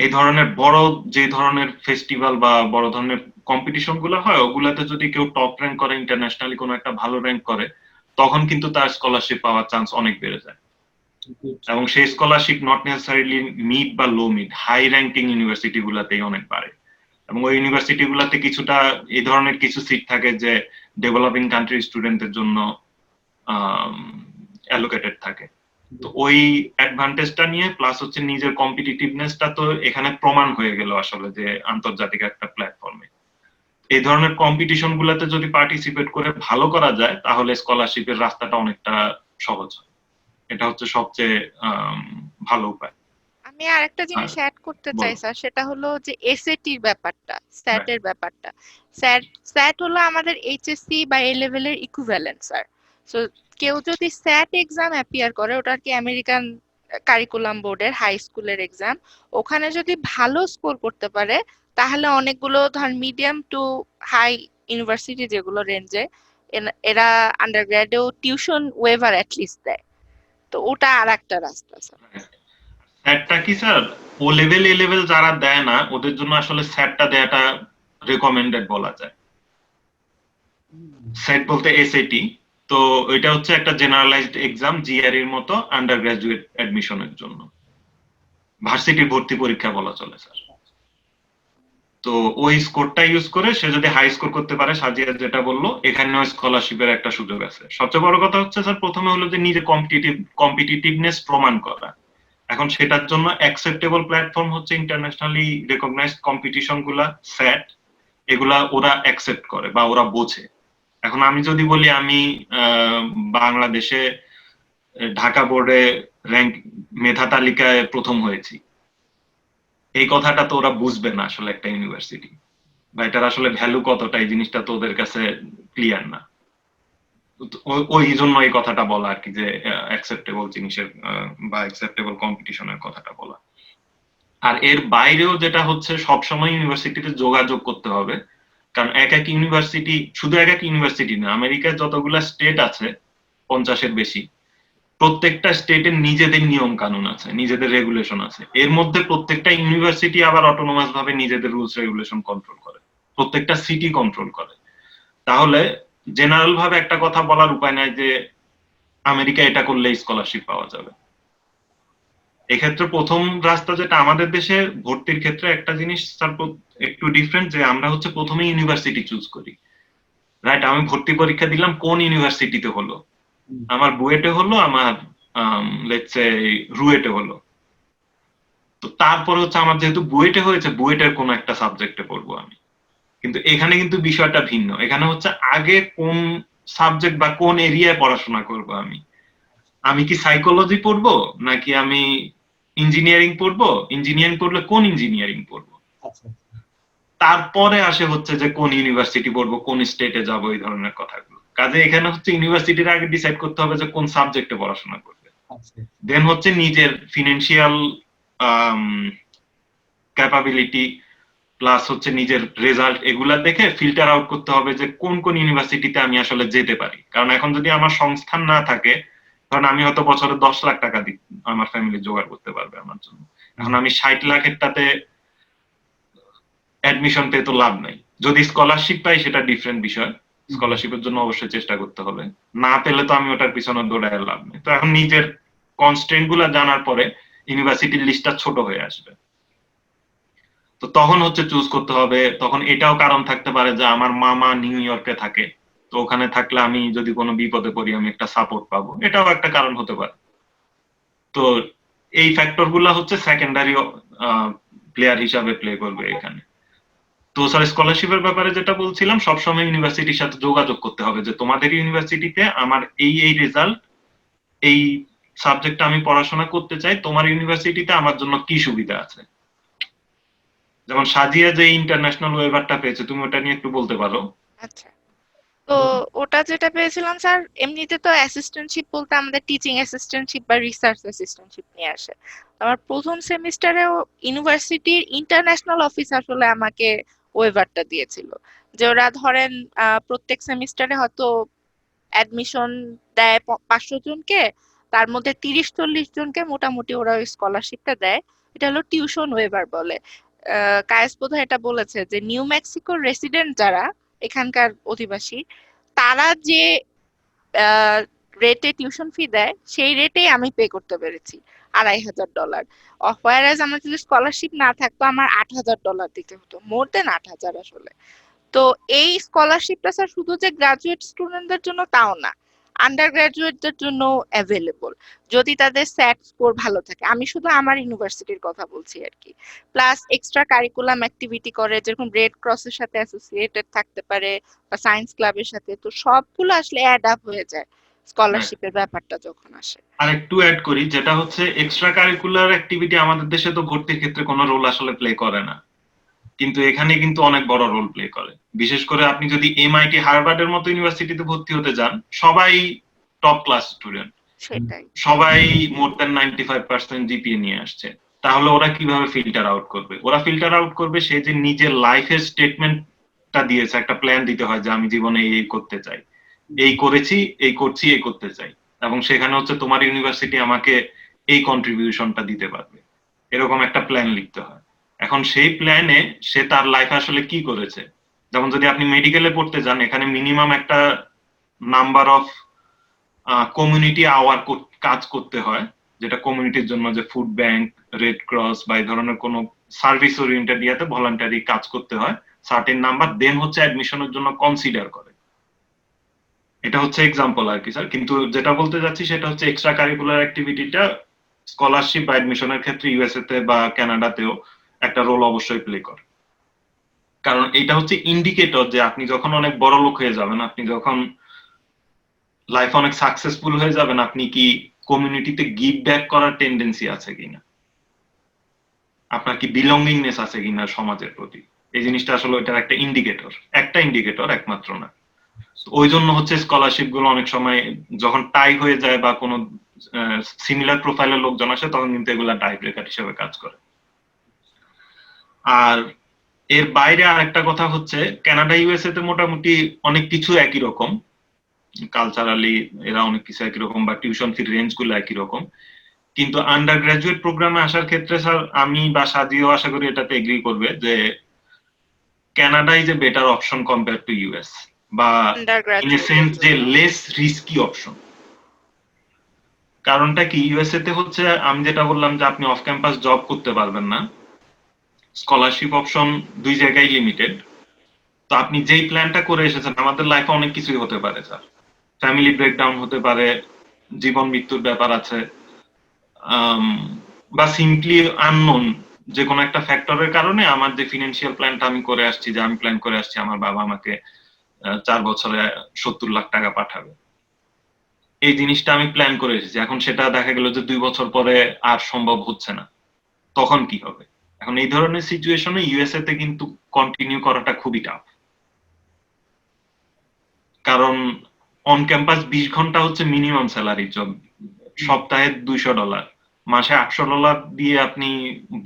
এই ধরনের বড় যে ধরনের ফেস্টিভ্যাল বা বড় ধরনের কম্পিটিশন গুলো হয়, ওগুলাতে যদি কেউ টপ র্যাঙ্ক করে, ইন্টারন্যাশনালি কোনো একটা ভালো র্যাঙ্ক করে, তখন কিন্তু তার স্কলারশিপ পাওয়ার চান্স অনেক বেড়ে যায়। এবং সেই স্কলারশিপ নট নেসেসারিলি মিড বা low mid, high ranking university গুলাতেই অনেক বাড়ে। এবং ওই ইউনিভার্সিটি গুলাতে কিছুটা এই ধরনের কিছু সিট থাকে যে ডেভেলপিং কান্ট্রি স্টুডেন্টদের জন্য অ্যালোকেটেড থাকে। তো ওই অ্যাডভান্টেজটা নিয়ে, প্লাস হচ্ছে নিজের কম্পিটিটিভনেসটা তো এখানে প্রমাণ হয়ে গেল আসলে, যে আন্তর্জাতিক একটা প্ল্যাটফর্মে এই ধরনের কম্পিটিশন গুলাতে যদি পার্টিসিপেট করে ভালো করা যায়, তাহলে স্কলারশিপের রাস্তাটা অনেকটা সহজ হয়। এটা হচ্ছে সবচেয়ে ভালো উপায়। আমি আরেকটা জিনিস অ্যাড করতে চাই স্যার, সেটা হলো যে এসএটির ব্যাপারটা, স্যাটের ব্যাপারটা। স্যাট হলো আমাদের এইচএসসি বা এ লেভেলের ইকুইভ্যালেন্ট স্যার। সো কেউ যদি স্যাট এক্সাম অ্যাপিয়ার করে, ওটা কি আমেরিকান কারিকুলাম বোর্ডের হাই স্কুলের এক্সাম, ওখানে যদি ভালো স্কোর করতে পারে, তাহলে অনেকগুলো ধর মিডিয়াম টু হাই ইউনিভার্সিটি যেগুলো রেঞ্জে, এরা আন্ডারগ্রেডেও টিউশন ওয়েভার অ্যাটলিস্ট দেয়, তো ওটা আর একটা রাস্তা স্যার। স্যাটটা কি sir O level A level যারা দেয় না ওদের জন্য আসলে স্যাটটা দেয়াটা রেকমেন্ডেড বলা যায়। সেট বলতে এসএটি, তো এটা হচ্ছে একটা জেনারেলাইজড এক্সাম জিআর এর মতো আন্ডার গ্রাজুয়েট অ্যাডমিশনের জন্য, ভার্সিটির ভর্তি পরীক্ষা বলা চলে স্যার। তো ওই স্কোরটা ইউজ করে সে যদি হাই স্কোর করতে পারে, সাজিয়া যেটা বললো, এখানেও স্কলারশিপের একটা সুযোগ আছে। সবচেয়ে বড় কথা হচ্ছে স্যার প্রথমে হলো যে নিজে কম্পিটিটিভনেস প্রমাণ করা। এখন সেটার জন্য অ্যাকসেপ্টেবল প্ল্যাটফর্ম হচ্ছে ইন্টারন্যাশনালি রেকগনাইজড কম্পিটিশন গুলা, স্যাট, এগুলা ওরা অ্যাকসেপ্ট করে বা ওরা বোঝে। এখন আমি যদি বলি আমি বাংলাদেশে ঢাকা বোর্ডে র্যাঙ্ক মেধা তালিকায় প্রথম হয়েছি, এই কথাটা তো ওরা বুঝবে না আসলে একটা ইউনিভার্সিটি, বা এটার আসলে ভ্যালু কতটা এই জিনিসটা তো ওদের কাছে ক্লিয়ার না। ওই জন্য এই কথাটা বলা আর কি, যে অ্যাকসেপ্টেবল জিনিসের বা অ্যাকসেপ্টেবল কম্পিটিশনের কথাটা বলা। আর এর বাইরেও যেটা হচ্ছে সবসময় ইউনিভার্সিটিতে যোগাযোগ করতে হবে, কারণ এক এক ইউনিভার্সিটি, শুধু এক এক ইউনিভার্সিটি না, আমেরিকায় যতগুলা স্টেট আছে 50-এর বেশি, প্রত্যেকটা স্টেটের নিজেদের নিয়ম কানুন আছে, নিজেদের রেগুলেশন আছে। এর মধ্যে প্রত্যেকটা ইউনিভার্সিটি আবার অটোনোমাস ভাবে নিজেদের রুলস রেগুলেশন কন্ট্রোল করে, প্রত্যেকটা সিটি কন্ট্রোল করে। তাহলে জেনারেল ভাবে একটা কথা বলার উপায় নাই যে আমেরিকা এটা করলে স্কলারশিপ পাওয়া যাবে। এক্ষেত্রে প্রথম রাস্তা যেটা আমাদের দেশে ভর্তির ক্ষেত্রে একটা জিনিস একটু ডিফারেন্ট, যে আমরা হচ্ছে প্রথমে ইউনিভার্সিটি চুজ করি, রাইট? আমি ভর্তি পরীক্ষা দিলাম কোন ইউনিভার্সিটিতে হলো, আমার বুয়েটে হলো, আমার লেটস সে রুয়েটে হলো, তো তারপরে হচ্ছে আমার যেহেতু বুয়েটে হয়েছে, বুয়েটের কোন একটা সাবজেক্টে পড়বো আমি। কিন্তু এখানে কিন্তু বিষয়টা ভিন্ন, এখানে হচ্ছে আগে কোন সাবজেক্ট বা কোন এরিয়ায় পড়াশোনা করব আমি। আমি কি সাইকোলজি পড়বো নাকি আমি ইঞ্জিনিয়ারিং পড়বো, ইঞ্জিনিয়ারিং পড়লে কোন ইঞ্জিনিয়ারিং পড়বো, তারপরে আসে হচ্ছে যে কোন ইউনিভার্সিটি পড়বো, কোন স্টেটে যাবো, এই ধরনের কথাগুলো। কাজে এখানে হচ্ছে ইউনিভার্সিটির আগে ডিসাইড করতে হবে যে কোন সাবজেক্টে পড়াশোনা করবে, দেন হচ্ছে নিজের ফিনান্সিয়াল ক্যাপাবিলিটি প্লাস হচ্ছে নিজের রেজাল্ট, এগুলা দেখে ফিল্টার আউট করতে হবে যে কোন কোন ইউনিভার্সিটিতে আমি আসলে যেতে পারি। কারণ এখন যদি আমার সংস্থান না থাকে, কারণ আমি হয়তো বছরে 10 লাখ টাকা দিই, আমার ফ্যামিলি জোগাড় করতে পারবে আমার জন্য। এখন আমি 60 লাখেরটাতে অ্যাডমিশন পেয়ে তো লাভ নাই। যদি স্কলারশিপ পাই সেটা ডিফারেন্ট বিষয়, স্কলারশিপের জন্য অবশ্যই চেষ্টা করতে হবে, না পেলে তো আমি ওটার পিছনে দৌড়ায় লাভ নেই। তো এখন নিজের কনস্ট্রেন্ট গুলা জানার পরে ইউনিভার্সিটির লিস্টটা ছোট হয়ে আসবে, তো তখন হচ্ছে চুজ করতে হবে। তখন এটাও কারণ থাকতে পারে যে আমার মামা নিউ ইয়র্কে থাকে, তো ওখানে থাকলে আমি যদি কোনো বিপদে পড়ি আমি একটা সাপোর্ট পাবো, এটাও একটা কারণ হতে পারে। তো এই ফ্যাক্টর গুলা হচ্ছে সেকেন্ডারি প্লেয়ার হিসাবে প্লে করবে এখানে। তো স্যার স্কলারশিপের ব্যাপারে যেটা বলছিলাম, সবসময় ইউনিভার্সিটির সাথে যোগাযোগ করতে হবে যে তোমাদের ইউনিভার্সিটিতে আমার এই রেজাল্ট, এই সাবজেক্টে আমি পড়াশোনা করতে চাই, তোমার ইউনিভার্সিটিতে আমার জন্য কি সুবিধা আছে। যেমন সাজিয়া যে ইন্টারন্যাশনাল ওয়েভারটা পেয়েছে, তুমি ওটা নিয়ে একটু বলতে পারো। আচ্ছা, তো ওটা যেটা পেয়েছিলাম স্যার, এমনিতে তো অ্যাসিস্ট্যান্টশিপ বলতে আমাদের টিচিং অ্যাসিস্ট্যান্টশিপ বা রিসার্চ অ্যাসিস্ট্যান্টশিপ নিয়ে আসে। আমার প্রথম সেমিস্টারেও ইউনিভার্সিটির ইন্টারন্যাশনাল অফিস আসলে আমাকে ওয়েভারটা দিয়েছিল, যে ওরা ধরেন প্রত্যেক সেমিস্টারে হয়তো অ্যাডমিশন দেয় 500 জনকে, তার মধ্যে 30-40 জনকে মোটামুটি ওরা ওই স্কলারশিপটা দেয়। এটা হলো টিউশন ওয়েভার বলে। কায়েস বোধহয় এটা বলেছে যে নিউ মেক্সিকোর রেসিডেন্ট যারা, এখানকার অধিবাসী, তারা যে রেটে টিউশন ফি দেয় সেই রেটেই আমি পে করতে পেরেছি, $2,500। হোয়ারাজ আমার যদি স্কলারশিপ না থাকতো আমার $8,000 দিতে হতো, মোর দেন 8,000 আসলে। তো এই স্কলারশিপটা স্যার শুধু যে গ্রাজুয়েট স্টুডেন্টদের জন্য তাও না, আন্ডার গ্রাজুয়েটদের জন্য অ্যাভেলেবল, যদি তাদের স্যাট স্কোর ভালো থাকে। আমি শুধু আমার ইউনিভার্সিটির কথা বলছি আর কি। প্লাস এক্সট্রা কারিকুলাম অ্যাক্টিভিটি করে, যেরকম রেড ক্রসের সাথে অ্যাসোসিয়েটেড থাকতে পারে বা সায়েন্স ক্লাবের সাথে, তো সবগুলো আসলে অ্যাড আপ হয়ে যায় স্কলারশিপের ব্যাপারটা যখন আসে। আর একটু অ্যাড করি, যেটা হচ্ছে এক্সট্রা কারিকুলার অ্যাক্টিভিটি আমাদের দেশে তো ভর্তির ক্ষেত্রে কোনো রোল আসলে প্লে করে না, কিন্তু এখানে কিন্তু অনেক বড় রোল প্লে করে। বিশেষ করে আপনি যদি এমআইটি হার্ভার্ডের মতো ইউনিভার্সিটিতে ভর্তি হতে যান, সবাই টপ ক্লাস স্টুডেন্ট, সেটাই। সবাই মোর দ্যান 95% জিপিএ নিয়ে আসছে। তাহলে ওরা কিভাবে ফিল্টার আউট করবে? ওরা ফিল্টার আউট করবে সে যে নিজের লাইফের স্টেটমেন্টটা দিয়েছে, একটা প্ল্যান দিতে হয় যে আমি জীবনে এই করতে চাই, এই করেছি, এই করছি, এই করতে চাই, এবং সেখানে হচ্ছে তোমার ইউনিভার্সিটি আমাকে এই কন্ট্রিবিউশনটা দিতে পারবে, এরকম একটা প্ল্যান লিখতে হয়। এখন সেই প্ল্যানে সে তার লাইফে আসলে কি করেছে, যেমন যদি আপনি মেডিকেলে পড়তে যান, এখানে মিনিমাম একটা নাম্বার অফ কমিউনিটি আওয়ার কাজ করতে হয়, যেটা কমিউনিটির জন্য, যে ফুড ব্যাংক, রেড ক্রস বা এই ধরনের কোনো সার্ভিস ওরিয়েন্টেড ইয়াতে ভলান্টারি কাজ করতে হয় সার্টেন নাম্বার, দেন হচ্ছে অ্যাডমিশনের জন্য কনসিডার করে। এটা হচ্ছে এক্সাম্পল আর কি স্যার, কিন্তু যেটা বলতে যাচ্ছি সেটা হচ্ছে এক্সট্রা কারিকুলার অ্যাক্টিভিটিটা স্কলারশিপ বা অ্যাডমিশনের ক্ষেত্রে ইউএসএ তে বা কানাডাতেও একটা রোল অবশ্যই প্লে করে। কারণ এটা হচ্ছে ইন্ডিকেটর যে আপনি যখন অনেক বড় লোক হয়ে যাবেন, আপনি যখন লাইফ অনেক সাকসেসফুল হয়ে যাবেন, আপনি কি কমিউনিটিতে গিভ ব্যাক করার টেন্ডেন্সি আছে কিনা, আপনার কি বিলঙ্গিংনেস আছে কিনা সমাজের প্রতি। এই জিনিসটা আসলে ওইটার একটা ইন্ডিকেটর, একমাত্র না। ওই জন্য হচ্ছে স্কলারশিপ গুলো অনেক সময় যখন টাই হয়ে যায় বা কোনো সিমিলার প্রোফাইলের লোকজন আসে, তখন কিন্তু এগুলা টাই ব্রেকার হিসেবে কাজ করে। আর এর বাইরে আরেকটা কথা হচ্ছে, কানাডা ইউএসএ তে মোটামুটি অনেক কিছু একই রকম, কালচারালি এরা অনেক কিছু একই রকম, বা টিউশন ফি রেঞ্জ গুলো একই রকম, কিন্তু আন্ডার গ্রাজুয়েট প্রোগ্রামে আসার ক্ষেত্রে স্যার আমি বা সাদিও আশা করি এটাতে এগ্রি করবে যে Canada is a better option compare to US, বা আন্ডার ইন এ সেন্স যে লেস রিস্কি অপশন। কারণটা কি, ইউএসএ তে হচ্ছে আমি যেটা বললাম যে আপনি অফ ক্যাম্পাস জব করতে পারবেন না, স্কলারশিপ অপশন দুই জায়গায় লিমিটেড। তো আপনি যেই প্ল্যানটা করে এসেছেন, আমাদের লাইফে অনেক কিছুই হতে পারে স্যার, ফ্যামিলি ব্রেকডাউন হতে পারে, জীবন মৃত্যুর ব্যাপার আছে, বা সিম্পলি আননোন যে কোনো একটা ফ্যাক্টরের কারণে আমার যে ফিনান্সিয়াল প্ল্যানটা আমি করে আসছি, যে আমি প্ল্যান করে আসছি আমার বাবা আমাকে 4 বছরে 70 লাখ টাকা পাঠাবে, এই জিনিসটা আমি প্ল্যান করে এসেছি, এখন সেটা দেখা গেল যে 2 বছর পরে আর সম্ভব হচ্ছে না, তখন কি হবে? এখন এই ধরনের সিচুয়েশনে ইউএসএ তে কিন্তু কন্টিনিউ করাটা খুবই টাফ, কারণ অন ক্যাম্পাস 20 ঘন্টা হচ্ছে মিনিমাম স্যালারি জব, সপ্তাহে $200, মাসে $800 দিয়ে আপনি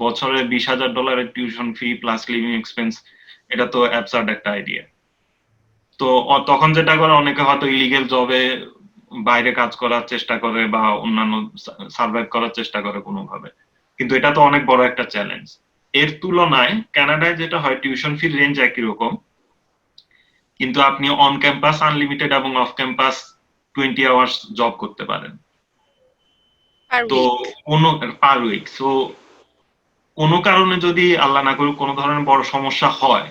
বছরে $20,000 tuition fee plus living expense, এটা তো অ্যাবসার্ড একটা আইডিয়া। তো তখন যেটা করে, অনেকে হয়তো ইলিগেল জবে বাইরে কাজ করার চেষ্টা করে বা অন্যান্য সার্ভাইভ করার চেষ্টা করে কোনোভাবে, কিন্তু এটা তো অনেক বড় একটা চ্যালেঞ্জ। এর তুলনায় কানাডায় যেটা হয়, টিউশন ফির রেঞ্জ একই রকম, কিন্তু আপনি অন ক্যাম্পাস আনলিমিটেড এবং অফ ক্যাম্পাস 20 আওয়ার্স জব করতে পারেন। তো কোনো পার উইক, সো কোনো কারণে যদি আল্লাহ না করুক কোনো ধরনের বড় সমস্যা হয়,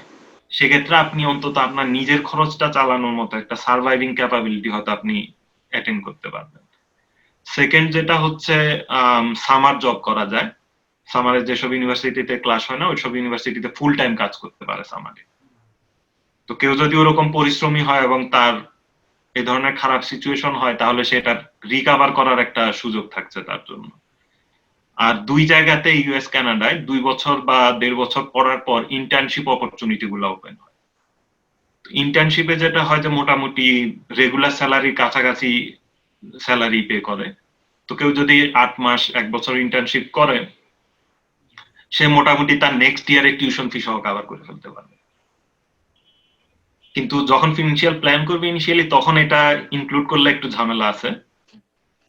সেক্ষেত্রে আপনি অন্তত আপনার নিজের খরচটা চালানোর মতো একটা সার্ভাইভিং ক্যাপাবিলিটি হয়তো আপনি অ্যাটেন্ড করতে পারবেন। সেকেন্ড যেটা হচ্ছে, সামার জব করা যায়, সামারে যেসব ইউনিভার্সিটিতে ক্লাস হয় না, ওইসব ইউনিভার্সিটিতে ফুল টাইম কাজ করতে পারে সামারে। তো কেউ যদি ওরকম পরিশ্রমী হয় এবং তার এই ধরনের খারাপ সিচুয়েশন হয়, তাহলে সেটা রিকভার করার একটা সুযোগ থাকছে তার জন্য। আর দুই জায়গাতে ইউএস কানাডায় 2 বছর বা 1.5 বছর পড়ার পর ইন্টার্নশিপ অপরচুনিটি গুলো ওপেন হয়। ইন্টার্নশিপে যেটা হয় যে মোটামুটি রেগুলার স্যালারির কাছাকাছি স্যালারি পে করে। তো কেউ যদি 8 মাস 1 বছর ইন্টার্নশিপ করে, সে মোটামুটি তার নেক্সট ইয়ারে টিউশন ফি সহ কভার করে ফেলতে পারবে। কিন্তু যখন ফিনান্সিয়াল প্ল্যান করবে ইনিশিয়ালি, তখন এটা ইনক্লুড করলে একটু ঝামেলা আছে,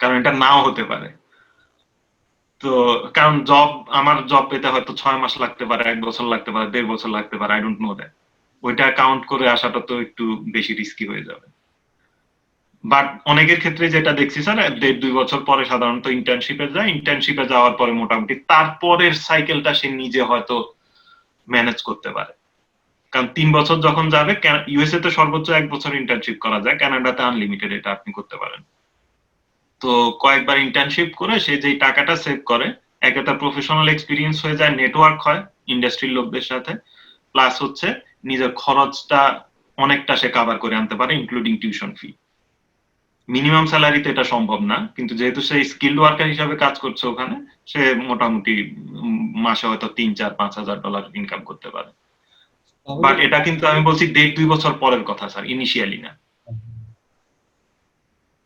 কারণ এটা নাও হতে পারে। তো কারণ আমার জব পেতে হয়তো 6 মাস লাগতে পারে, 1 বছর লাগতে পারে, 1.5 বছর লাগতে পারে, আই ডোন্ট নো দ্যাট। ওইটা কাউন্ট করে আসাটা তো একটু বেশি রিস্কি হয়ে যাবে। বাট অনেকের ক্ষেত্রে যেটা দেখছি স্যার, 1.5-2 বছর পরে সাধারণত ইন্টার্নশিপে যায়, ইন্টার্নশিপে যাওয়ার পরে মোটামুটি তারপরের সাইকেলটা সে নিজে হয়তো ম্যানেজ করতে পারে। কারণ 3 বছর যখন যাবে, ইউএসএ তে সর্বোচ্চ 1 বছর ইন্টার্নশিপ করা যায়, কানাডাতে আনলিমিটেড, এটা আপনি করতে পারেন। তো কয়েকবার ইন্টার্নশিপ করে সে যেই টাকাটা সেভ করে, একে তার প্রফেশনাল এক্সপিরিয়েন্স হয়ে যায়, নেটওয়ার্ক হয় ইন্ডাস্ট্রির লোকদের সাথে, প্লাস হচ্ছে নিজের খরচটা অনেকটা সে কভার করে আনতে পারে, ইনক্লুডিং টিউশন ফি। মিনিমাম স্যালারিতে এটা সম্ভব না, কিন্তু যেহেতু সে স্কিল্ড ওয়ার্কার হিসাবে কাজ করছে ওখানে, সে মোটামুটি মাসে হয়তো $3,000-5,000 ইনকাম করতে পারে। বাট এটা কিন্তু আমি বলছি 1.5-2 বছর পরের কথা স্যার, ইনিশিয়ালি না।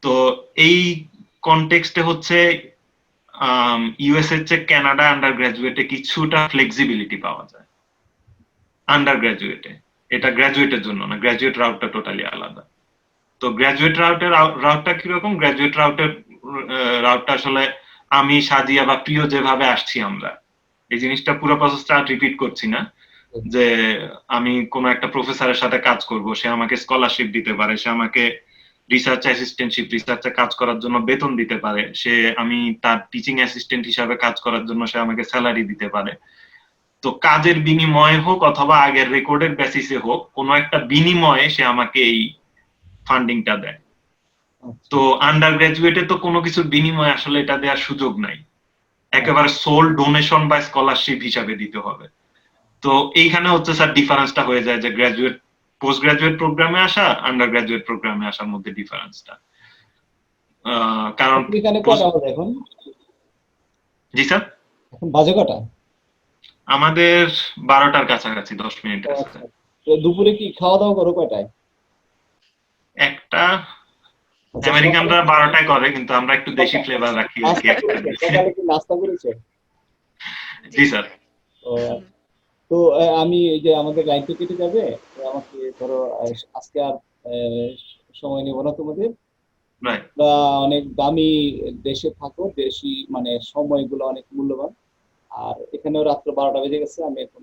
তো এই কনটেক্সটে হচ্ছে ইউএসএ এর চেয়ে কানাডা আন্ডার গ্রাজুয়েটে কিছুটা ফ্লেক্সিবিলিটি পাওয়া যায় আন্ডার গ্রাজুয়েটে। এটা গ্রাজুয়েটের জন্য না, গ্রাজুয়েট রাউটটা টোটালি আলাদা। তো গ্রাজুয়েট রাউটটা কিরকম? গ্রাজুয়েট রাউটটা আসলে আমি, সাজিয়া বা প্রিয় যেভাবে আসছি আমরা, এই জিনিসটা পুরো প্রসেসটা রিপিট করছি না। যে আমি কোনো একটা প্রফেসরের সাথে কাজ করব, সে আমাকে স্কলারশিপ দিতে পারে, সে আমাকে রিসার্চ অ্যাসিস্ট্যান্টশিপ, রিসার্চে কাজ করার জন্য বেতন দিতে পারে, আমি তার টিচিং অ্যাসিস্ট্যান্ট হিসাবে কাজ করার জন্য সে আমাকে স্যালারি দিতে পারে। তো কাজের বিনিময়ে হোক অথবা আগের রেকর্ডের বেসিসে হোক, কোনো একটা বিনিময়ে সে আমাকে এই ফান্ডিংটা দেয়। তো আন্ডার গ্রাজুয়েটে তো কোনো কিছুর বিনিময়ে আসলে এটা দেওয়ার সুযোগ নাই, একেবারে সোল ডোনেশন বা স্কলারশিপ হিসাবে দিতে হবে। তো এইখানে হচ্ছে স্যার ডিফারেন্সটা হয়ে যায় যে গ্রাজুয়েট পোস্ট গ্রাজুয়েট প্রোগ্রামে আসা, আন্ডার গ্রাজুয়েট প্রোগ্রামে আসার মধ্যে ডিফারেন্সটা। কারণ এখানে কটা হবে এখন? জি স্যার, এখন বাজে কটা? আমাদের 12টার কাছাকাছি, 10 মিনিট আছে। আচ্ছা। তো দুপুরে কি খাওয়া দাওয়া করো কয়টায়? একটা আচ্ছা, আমেরিকানরা 12টায় করে, কিন্তু আমরা একটু দেশি ফ্লেভার রাখি আর কি। সকালে কি নাস্তা করেছো? জি স্যার। ও, তো আমি এই যে আমাদের লাইন তো কেটে যাবে, তো আমাকে ধরো আজকে আর আহ, সময় নেব না তোমাদের। রাইট। বা অনেক দামি দেশে থাকো, দেশি মানে সময়গুলো অনেক মূল্যবান। আর এখানেও রাত্র 12টা বেজে গেছে, আমি এখন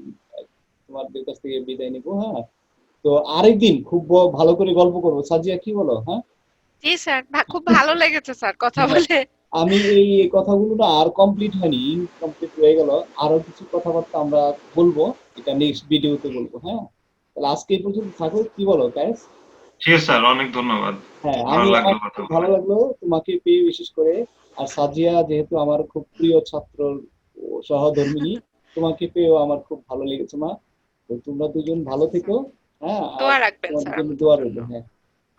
তোমাদের কাছ থেকে বিদায় নিবো। হ্যাঁ, তো আরেকদিন খুব ভালো করে গল্প করবো, সাজিয়া কি বলো? হ্যাঁ, জি স্যার, খুব ভালো লেগেছে স্যার কথা বলে। আমি এই কথাগুলো না আর কমপ্লিট হয়নি, ইনকমপ্লিট রয়ে গেল। আরো কিছু কথাবার্তা আমরা বলবো, এটা নেক্সট ভিডিওতে বলবো। হ্যাঁ, তাহলে আজকে এই পর্যন্ত থাকো, কি বলো গাইস? ঠিক আছে স্যার, অনেক ধন্যবাদ। হ্যাঁ, ভালো আমি লাগলো আমার কথা খুব বলে। ভালো লাগলো তোমাকে পেয়ে, বিশেষ করে। আর সাজিয়া যেহেতু আমার খুব প্রিয় ছাত্র ও সহধর্মিণী, তোমাকে পেয়েও আমার খুব ভালো লেগেছে মা। তো তোমরা দুজন ভালো থেকো। হ্যাঁ, আর দোয়া রাখবেন তোমাদের স্যার জন্য আমাদের দোয়া জন্য। রইলো। হ্যাঁ,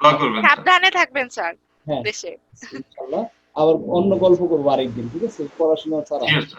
দোয়া করবেন স্যার। সাবধানে থাকবেন স্যার হ্যাঁ, দেশে। ইনশাল্লাহ। আবার অন্য গল্প করবো আরেকদিন, ঠিক আছে, পড়াশোনা ছাড়া। ঠিক আছে।